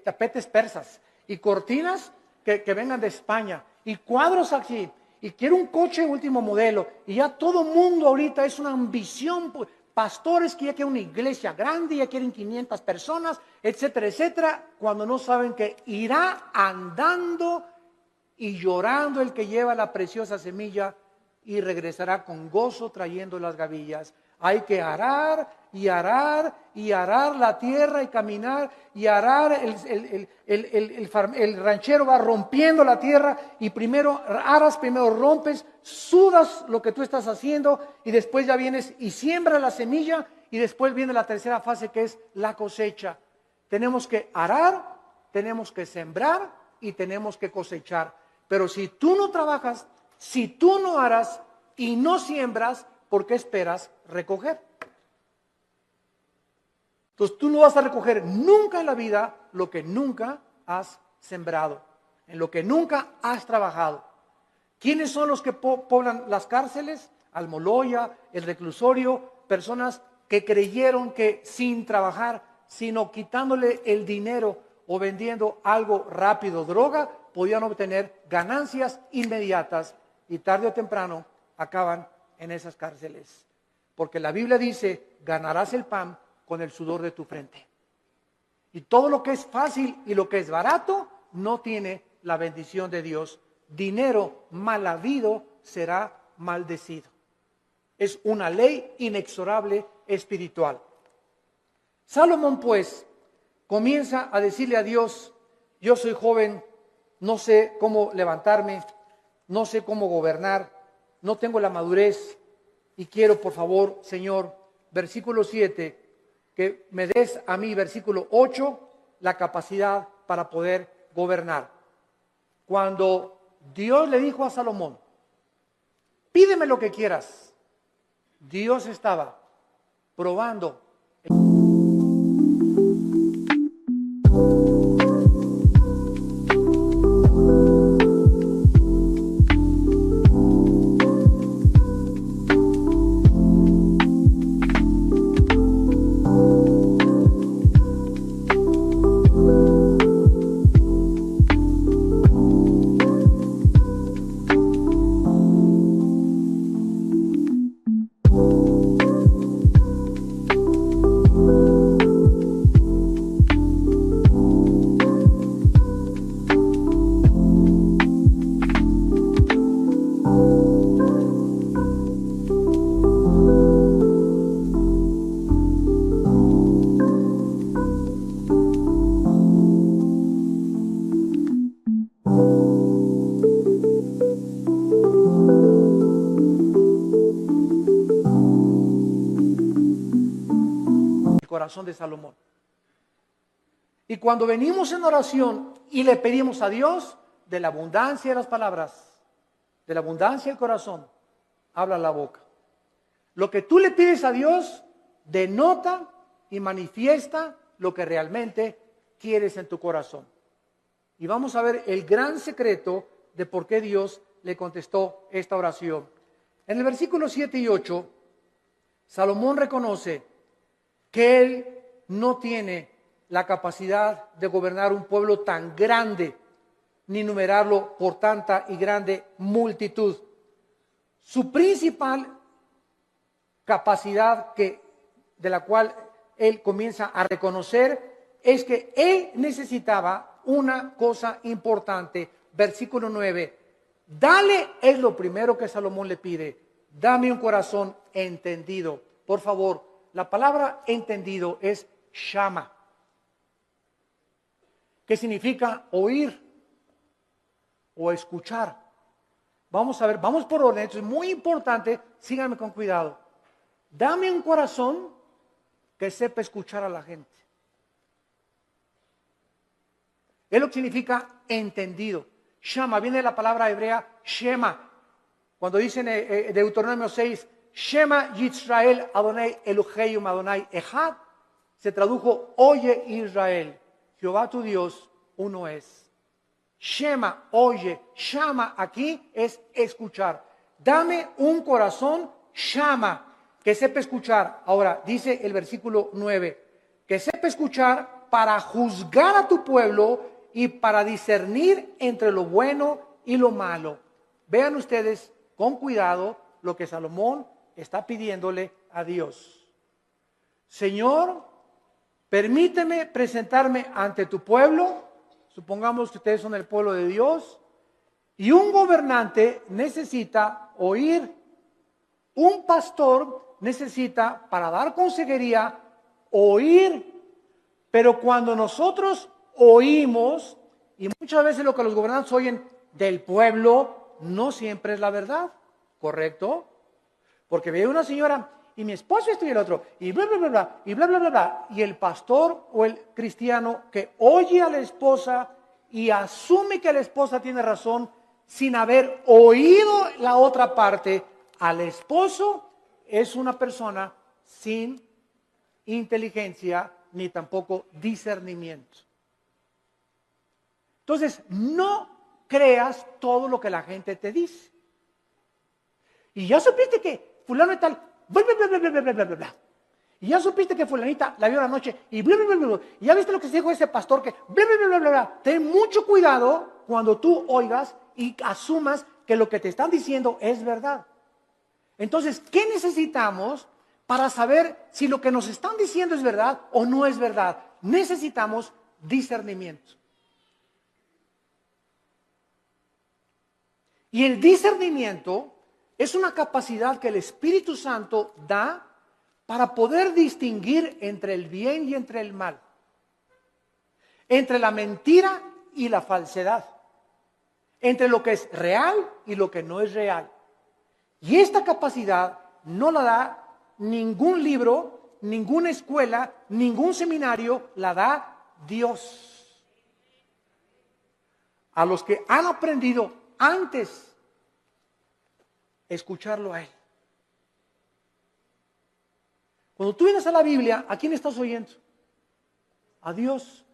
tapetes persas, y cortinas que vengan de España, y cuadros aquí, y quiero un coche último modelo, y ya todo el mundo ahorita es una ambición. Pastores que ya quieren una iglesia grande, ya quieren 500 personas, etcétera, etcétera, cuando no saben que irá andando y llorando el que lleva la preciosa semilla, y regresará con gozo trayendo las gavillas. Hay que arar y arar y arar la tierra y caminar y arar. El ranchero va rompiendo la tierra, y primero aras, primero rompes, sudas lo que tú estás haciendo, y después ya vienes y siembras la semilla, y después viene la tercera fase, que es la cosecha. Tenemos que arar, tenemos que sembrar y tenemos que cosechar. Pero si tú no trabajas, si tú no aras y no siembras, ¿por qué esperas recoger? Entonces tú no vas a recoger nunca en la vida lo que nunca has sembrado, en lo que nunca has trabajado. ¿Quiénes son los que poblan las cárceles? Almoloya, el reclusorio, personas que creyeron que sin trabajar, sino quitándole el dinero o vendiendo algo rápido, droga, podían obtener ganancias inmediatas, y tarde o temprano acaban en esas cárceles. Porque la Biblia dice: ganarás el pan con el sudor de tu frente. Y todo lo que es fácil y lo que es barato no tiene la bendición de Dios. Dinero mal habido será maldecido. Es una ley inexorable espiritual. Salomón, pues, comienza a decirle a Dios: yo soy joven, no sé cómo levantarme, no sé cómo gobernar, no tengo la madurez, y quiero, por favor, Señor, versículo 7, que me des a mí, versículo 8, la capacidad para poder gobernar. Cuando Dios le dijo a Salomón: pídeme lo que quieras, Dios estaba probando corazón de Salomón. Y cuando venimos en oración y le pedimos a Dios, de la abundancia de las palabras, de la abundancia del corazón, habla la boca. Lo que tú le pides a Dios denota y manifiesta lo que realmente quieres en tu corazón. Y vamos a ver el gran secreto de por qué Dios le contestó esta oración. En el versículo 7 y 8, Salomón reconoce que él no tiene la capacidad de gobernar un pueblo tan grande, ni numerarlo por tanta y grande multitud. Su principal capacidad de la cual él comienza a reconocer es que él necesitaba una cosa importante. Versículo 9, dale, es lo primero que Salomón le pide, dame un corazón entendido. Por favor, la palabra entendido es shama, que significa oír o escuchar. Vamos a ver, vamos por orden, esto es muy importante, síganme con cuidado. Dame un corazón que sepa escuchar a la gente. Es lo que significa entendido. Shama, viene de la palabra hebrea Shema. Cuando dicen Deuteronomio 6, Shema Yisrael Adonai Elohim Adonai Echad, se tradujo, oye Israel, Jehová tu Dios, uno es. Shema, oye, Shama aquí es escuchar. Dame un corazón Shama, que sepa escuchar. Ahora, dice el versículo 9, que sepa escuchar para juzgar a tu pueblo y para discernir entre lo bueno y lo malo. Vean ustedes con cuidado lo que Salomón está pidiéndole a Dios. Señor, permíteme presentarme ante tu pueblo, supongamos que ustedes son el pueblo de Dios, y un gobernante necesita oír, un pastor necesita, para dar consejería, oír, pero cuando nosotros oímos, y muchas veces lo que los gobernantes oyen del pueblo, no siempre es la verdad, ¿correcto? Porque ve una señora, y mi esposo esto y el otro, y bla, bla, bla, bla, y bla, bla, bla, bla, y el pastor o el cristiano que oye a la esposa y asume que la esposa tiene razón, sin haber oído la otra parte, al esposo es una persona sin inteligencia ni tampoco discernimiento. Entonces, no creas todo lo que la gente te dice. Y ya supiste que fulano y tal, bla, bla, bla, bla, bla, bla, bla, bla, bla. Y ya supiste que fulanita la vio la noche y bla, bla, bla, bla, bla. Y ya viste lo que se dijo ese pastor que bla, bla, bla, bla, bla, bla. Ten mucho cuidado cuando tú oigas y asumas que lo que te están diciendo es verdad. Entonces, ¿qué necesitamos para saber si lo que nos están diciendo es verdad o no es verdad? Necesitamos discernimiento. Y el discernimiento es una capacidad que el Espíritu Santo da para poder distinguir entre el bien y entre el mal, entre la mentira y la falsedad, entre lo que es real y lo que no es real. Y esta capacidad no la da ningún libro, ninguna escuela, ningún seminario, la da Dios. A los que han aprendido antes escucharlo a Él. Cuando tú vienes a la Biblia, ¿a quién estás oyendo? A Dios.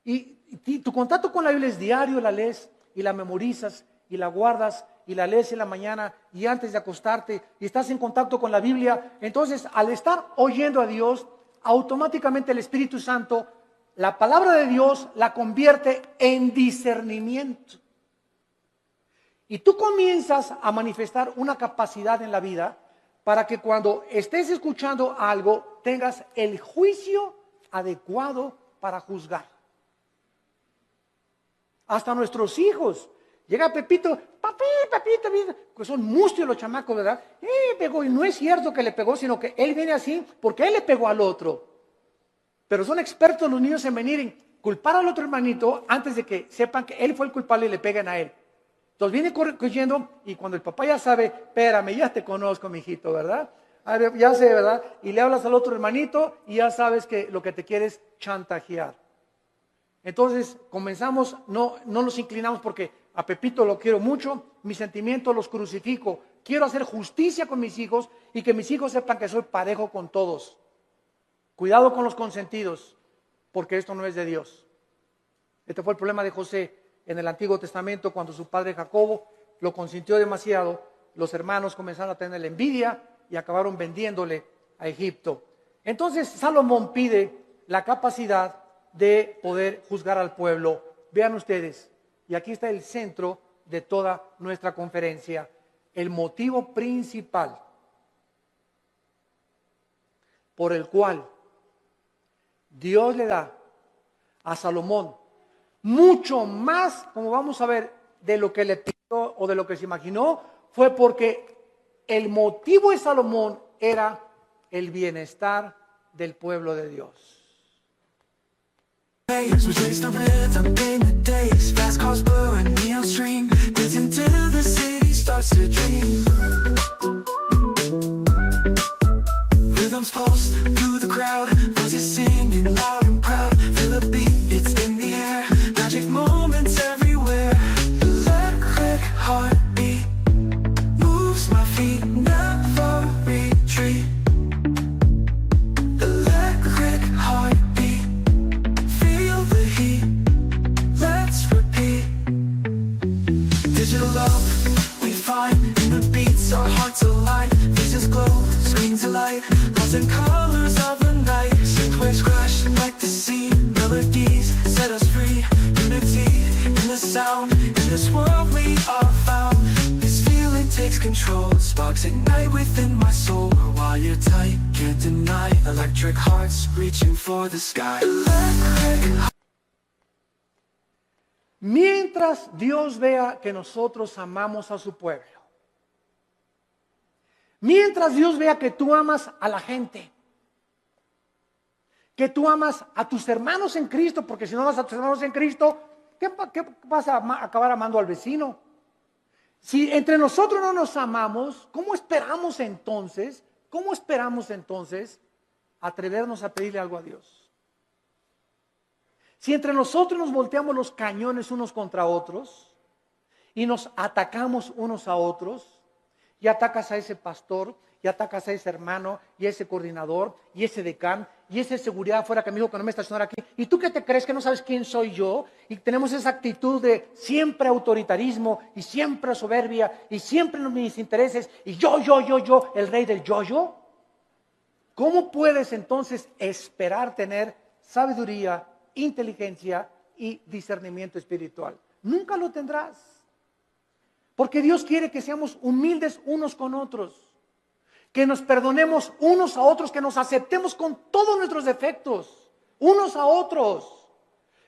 Y tu contacto con la Biblia es diario, la lees y la memorizas y la guardas y la lees en la mañana y antes de acostarte y estás en contacto con la Biblia. Entonces, al estar oyendo a Dios, automáticamente el Espíritu Santo, la palabra de Dios la convierte en discernimiento. Y tú comienzas a manifestar una capacidad en la vida para que cuando estés escuchando algo tengas el juicio adecuado para juzgar. Hasta nuestros hijos. Llega Pepito, papi, que son mustios los chamacos, ¿verdad? Pegó, y no es cierto que le pegó, sino que él viene así porque él le pegó al otro. Pero son expertos los niños en venir en culpar al otro hermanito antes de que sepan que él fue el culpable y le peguen a él. Entonces viene corriendo y cuando el papá ya sabe, espérame, ya te conozco, mijito, ¿verdad? A ver, ya sé, ¿verdad? Y le hablas al otro hermanito y ya sabes que lo que te quiere es chantajear. Entonces comenzamos, no nos inclinamos porque a Pepito lo quiero mucho, mis sentimientos los crucifico. Quiero hacer justicia con mis hijos y que mis hijos sepan que soy parejo con todos. Cuidado con los consentidos, porque esto no es de Dios. Este fue el problema de José en el Antiguo Testamento cuando su padre Jacobo lo consintió demasiado los hermanos comenzaron a tener la envidia y acabaron vendiéndole a Egipto. Entonces Salomón pide la capacidad de poder juzgar al pueblo. Vean ustedes, y aquí está el centro de toda nuestra conferencia, el motivo principal por el cual Dios le da a Salomón mucho más, como vamos a ver, de lo que le pidió o de lo que se imaginó, fue porque el motivo de Salomón era el bienestar del pueblo de Dios. Pulse through the crowd, voices singing loud and proud. Feel the beat, it's in the air. Magic moments everywhere. Electric heartbeat moves my feet, never retreat. Electric heartbeat, feel the heat. Let's repeat. Digital love we find in the beats, our hearts align. Faces glow, screens alight. And colors of the night, synth waves crash like the sea. Melodies set us free. Unity in the sound. In this world we are found. This feeling takes control. Sparks ignite within my soul. Wire tight, can't deny. Electric hearts reaching for the sky. Electric. Mientras Dios vea que nosotros amamos a su pueblo, mientras Dios vea que tú amas a la gente, que tú amas a tus hermanos en Cristo, porque si no amas a tus hermanos en Cristo, ¿qué vas a acabar amando al vecino? Si entre nosotros no nos amamos, ¿cómo esperamos entonces atrevernos a pedirle algo a Dios? Si entre nosotros nos volteamos los cañones unos contra otros y nos atacamos unos a otros, y atacas a ese pastor, y atacas a ese hermano, y a ese coordinador, y ese decán, y ese seguridad afuera que me dijo que no me estacionara aquí. ¿Y tú qué te crees, que no sabes quién soy yo? Y tenemos esa actitud de siempre autoritarismo, y siempre soberbia, y siempre mis intereses, y yo, el rey del yo. ¿Cómo puedes entonces esperar tener sabiduría, inteligencia y discernimiento espiritual? Nunca lo tendrás. Porque Dios quiere que seamos humildes unos con otros, que nos perdonemos unos a otros, que nos aceptemos con todos nuestros defectos, unos a otros,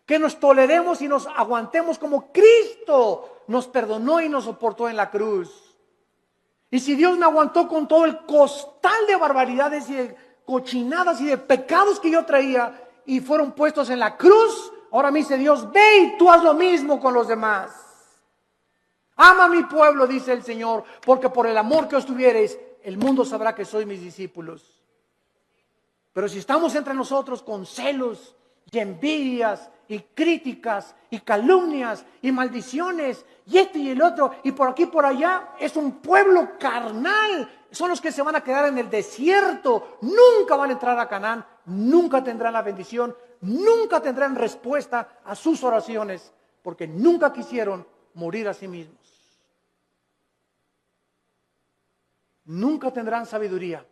que nos toleremos y nos aguantemos como Cristo nos perdonó y nos soportó en la cruz. Y si Dios me aguantó con todo el costal de barbaridades y de cochinadas y de pecados que yo traía y fueron puestos en la cruz, ahora me dice Dios, ve y tú haz lo mismo con los demás. Ama a mi pueblo, dice el Señor, porque por el amor que os tuviereis, el mundo sabrá que sois mis discípulos. Pero si estamos entre nosotros con celos y envidias y críticas y calumnias y maldiciones y esto y el otro y por aquí y por allá, es un pueblo carnal. Son los que se van a quedar en el desierto, nunca van a entrar a Canaán, nunca tendrán la bendición, nunca tendrán respuesta a sus oraciones, porque nunca quisieron morir a sí mismos. Nunca tendrán sabiduría.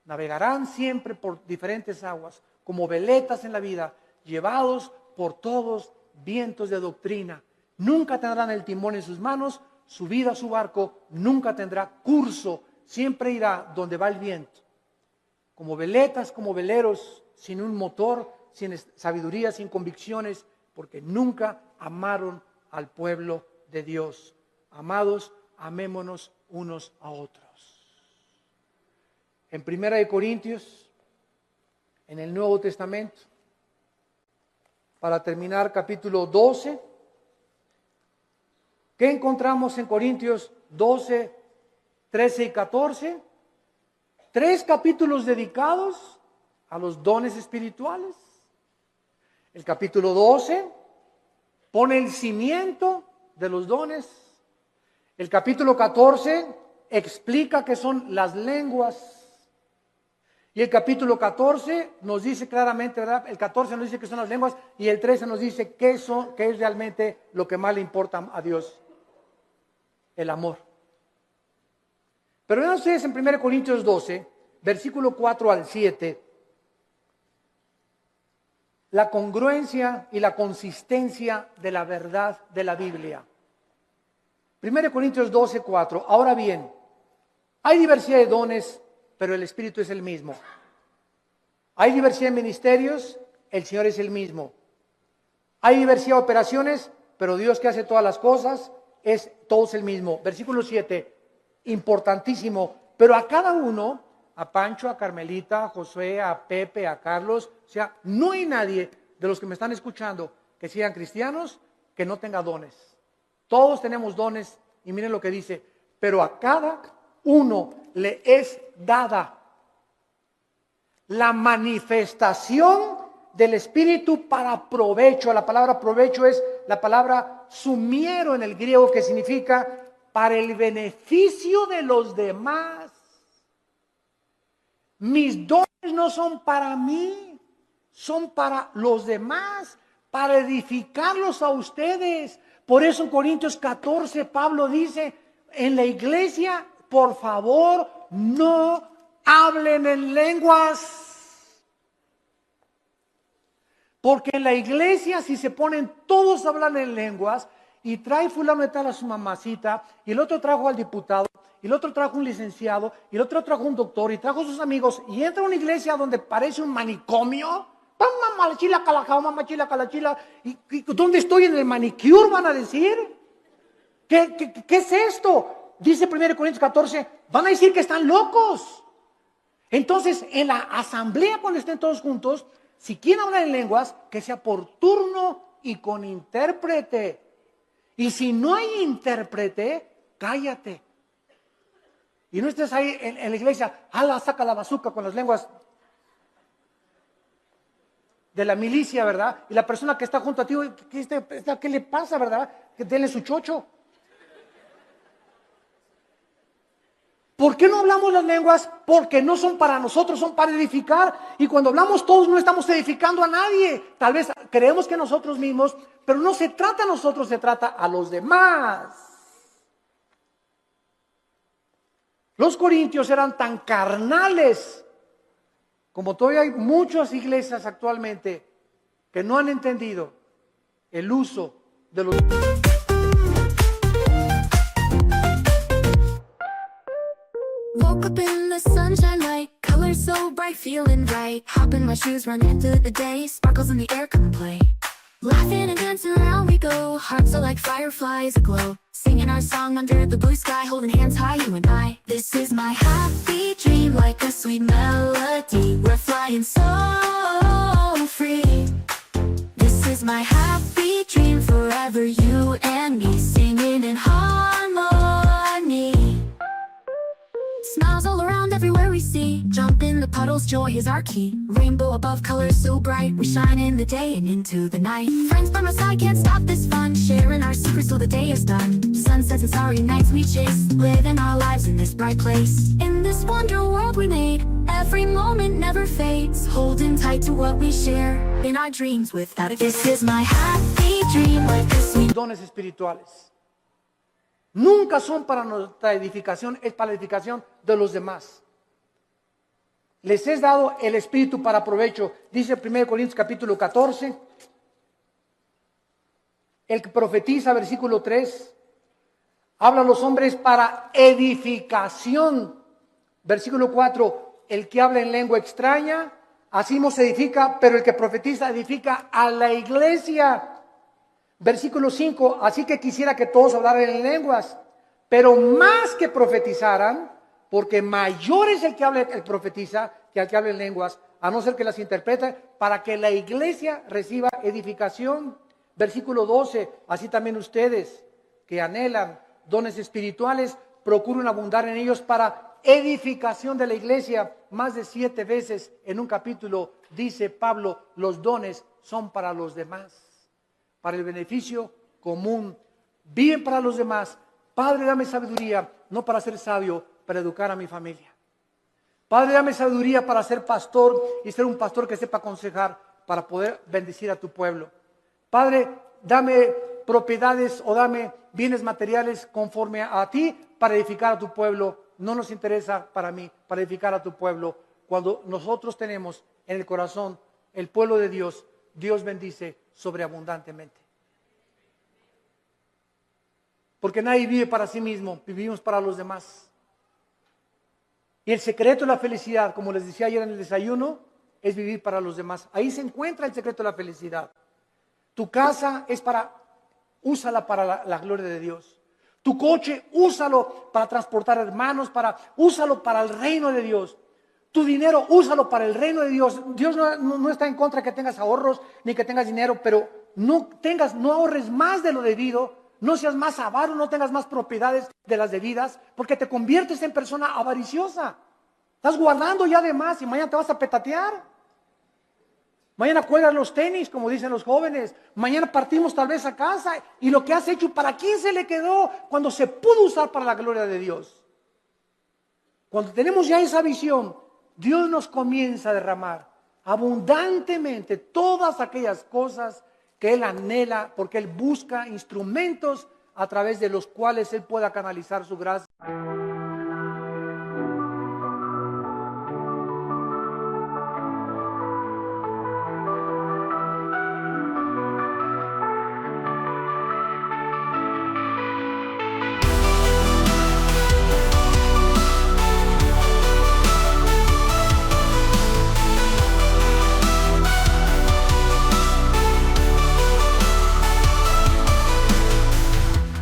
Navegarán siempre por diferentes aguas, como veletas en la vida, llevados por todos vientos de doctrina. Nunca tendrán el timón en sus manos, su vida, su barco, nunca tendrá curso, siempre irá donde va el viento. Como veletas, como veleros, sin un motor, sin sabiduría, sin convicciones, porque nunca amaron al pueblo de Dios. Amados, amémonos unos a otros. En 1 Corintios, en el Nuevo Testamento, para terminar, capítulo 12, ¿qué encontramos en Corintios 12, 13 y 14? 3 capítulos dedicados a los dones espirituales. El capítulo 12 pone el cimiento de los dones. El capítulo 14 explica qué son las lenguas. Y el capítulo 14 nos dice claramente, ¿verdad? El 14 nos dice que son las lenguas y el 13 nos dice qué es realmente lo que más le importa a Dios. El amor. Pero vean ustedes en 1 Corintios 12, versículo 4 al 7, la congruencia y la consistencia de la verdad de la Biblia. 1 Corintios 12, 4. Ahora bien, hay diversidad de dones, pero el Espíritu es el mismo. Hay diversidad de ministerios, el Señor es el mismo. Hay diversidad de operaciones, pero Dios que hace todas las cosas, todo es el mismo. Versículo 7, importantísimo. Pero a cada uno, a Pancho, a Carmelita, a Josué, a Pepe, a Carlos, o sea, no hay nadie de los que me están escuchando que sean cristianos que no tenga dones. Todos tenemos dones y miren lo que dice, pero a cada uno le es dada la manifestación del Espíritu para provecho. La palabra provecho es la palabra sumiero en el griego, que significa para el beneficio de los demás. Mis dones no son para mí, son para los demás, para edificarlos a ustedes. Por eso en Corintios 14 Pablo dice, en la iglesia, por favor, no hablen en lenguas. Porque en la iglesia, si se ponen todos a hablar en lenguas, y trae fulano de tal a su mamacita, y el otro trajo al diputado, y el otro trajo un licenciado, y el otro trajo un doctor, y trajo a sus amigos, y entra a una iglesia donde parece un manicomio, y ¿dónde estoy? ¿En el manicure? Van a decir. ¿Qué es esto? Dice 1 Corintios 14, van a decir que están locos. Entonces, en la asamblea, cuando estén todos juntos, si quieren hablar en lenguas, que sea por turno y con intérprete. Y si no hay intérprete, cállate. Y no estés ahí en la iglesia, saca la bazuca con las lenguas de la milicia, ¿verdad? Y la persona que está junto a ti, ¿qué le pasa, verdad? Que denle su chocho. ¿Por qué no hablamos las lenguas? Porque no son para nosotros, son para edificar. Y cuando hablamos todos no estamos edificando a nadie. Tal vez creemos que nosotros mismos, pero no se trata a nosotros, se trata a los demás. Los corintios eran tan carnales, como todavía hay muchas iglesias actualmente que no han entendido el uso de los... Woke up in the sunshine light, colors so bright, feeling right. Hop in my shoes, run into the day, sparkles in the air, come play. Laughing and dancing around we go, hearts are like fireflies aglow. Singing our song under the blue sky, holding hands high, you and I. This is my happy dream, like a sweet melody. We're flying so free. This is my happy dream, forever you and me, singing in harmony. Smiles all around everywhere we see. Jump in the puddles, joy is our key. Rainbow above, colors so bright. We shine in the day and into the night. Friends by my side, can't stop this fun. Sharing our secrets till the day is done. Sunsets and starry nights we chase. Living our lives in this bright place. In this wonder world we made. Every moment never fades. Holding tight to what we share. In our dreams without a... This is my happy dream, like a sweet... Dones espirituales. Nunca son para nuestra edificación, es para la edificación de los demás. Les es dado el Espíritu para provecho. Dice 1 Corintios capítulo 14. El que profetiza, versículo 3. Habla a los hombres para edificación. Versículo 4. El que habla en lengua extraña, así no se edifica, pero el que profetiza edifica a la iglesia. Versículo 5, así que quisiera que todos hablaran en lenguas, pero más que profetizaran, porque mayor es el que habla, el profetiza, que el que habla en lenguas, a no ser que las interprete, para que la iglesia reciba edificación. Versículo 12, así también ustedes que anhelan dones espirituales, procuren abundar en ellos para edificación de la iglesia. Más de 7 veces en un capítulo dice Pablo, los dones son para los demás, para el beneficio común. Viven para los demás. Padre, dame sabiduría, no para ser sabio, para educar a mi familia. Padre, dame sabiduría para ser pastor y ser un pastor que sepa aconsejar para poder bendecir a tu pueblo. Padre, dame propiedades o dame bienes materiales conforme a ti para edificar a tu pueblo no nos interesa para mí, para edificar a tu pueblo. Cuando nosotros tenemos en el corazón el pueblo de Dios, Dios bendice sobreabundantemente. Porque nadie vive para sí mismo, vivimos para los demás. Y el secreto de la felicidad, como les decía ayer en el desayuno, es vivir para los demás. Ahí se encuentra el secreto de la felicidad. Tu casa es úsala para la gloria de Dios. Tu coche, úsalo para transportar hermanos, úsalo para el reino de Dios. Tu dinero, úsalo para el reino de Dios. Dios no está en contra de que tengas ahorros, ni que tengas dinero, pero no ahorres más de lo debido. No seas más avaro, no tengas más propiedades de las debidas, porque te conviertes en persona avariciosa. Estás guardando ya de más y mañana te vas a petatear. Mañana cuelgas los tenis, como dicen los jóvenes. Mañana partimos tal vez a casa y lo que has hecho, ¿para quién se le quedó cuando se pudo usar para la gloria de Dios? Cuando tenemos ya esa visión, Dios nos comienza a derramar abundantemente todas aquellas cosas que Él anhela, porque Él busca instrumentos a través de los cuales Él pueda canalizar su gracia.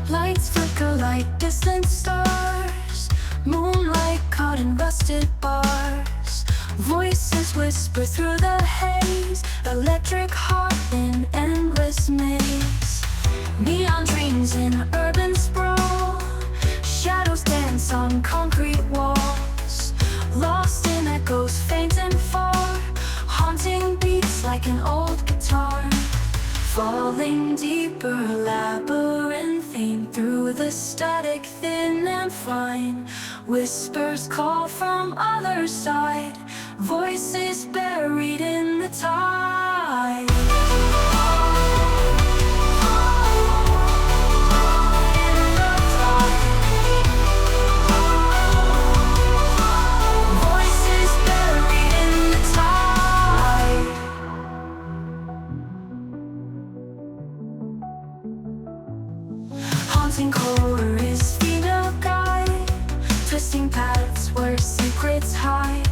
Lights flicker like distant stars, moonlight caught in rusted bars. Voices whisper through the haze, electric heart in endless maze. Neon dreams in urban sprawl, shadows dance on concrete walls. Lost in echoes faint and far, haunting beats like an old guitar. Falling deeper, labyrinthine through the static, thin and fine. Whispers call from other side, voices buried in the tide. Voices buried in the tide. Haunting horror is female guide, twisting paths where secrets hide.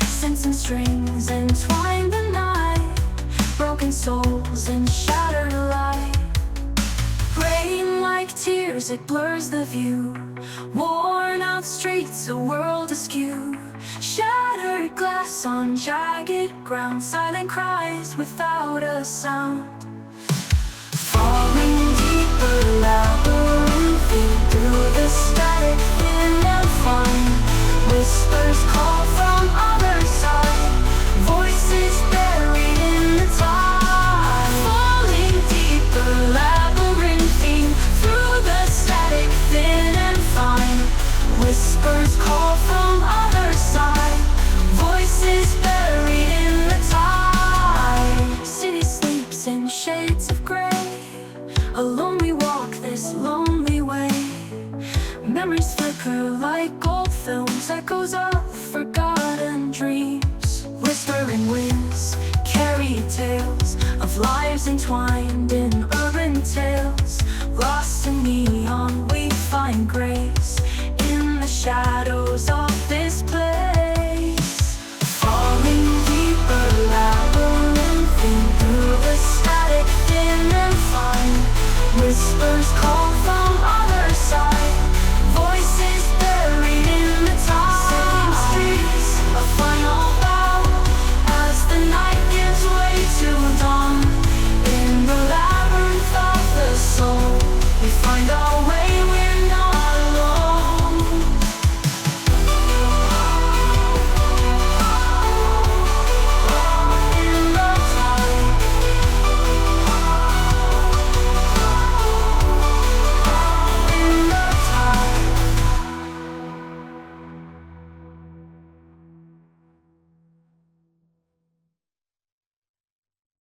Scents and strings entwine the night, broken souls and shattered light. Rain like tears, it blurs the view. Worn out streets, a world askew. Shattered glass on jagged ground, silent cries without a sound. Falling deeper, labyrinthine through the static, thin and fine. Whispers call from other side, voices buried in the tide. Falling deeper, labyrinthine through the static, thin and fine. Whispers call from other side, voices buried in the tide. City sleeps in shades of gray, alone we walk this lonely way. Memories flicker like old films, echoes of forgotten dreams. Whispering winds carry tales of lives entwined in urban tales. Lost in neon we find grace in the shadows of this place.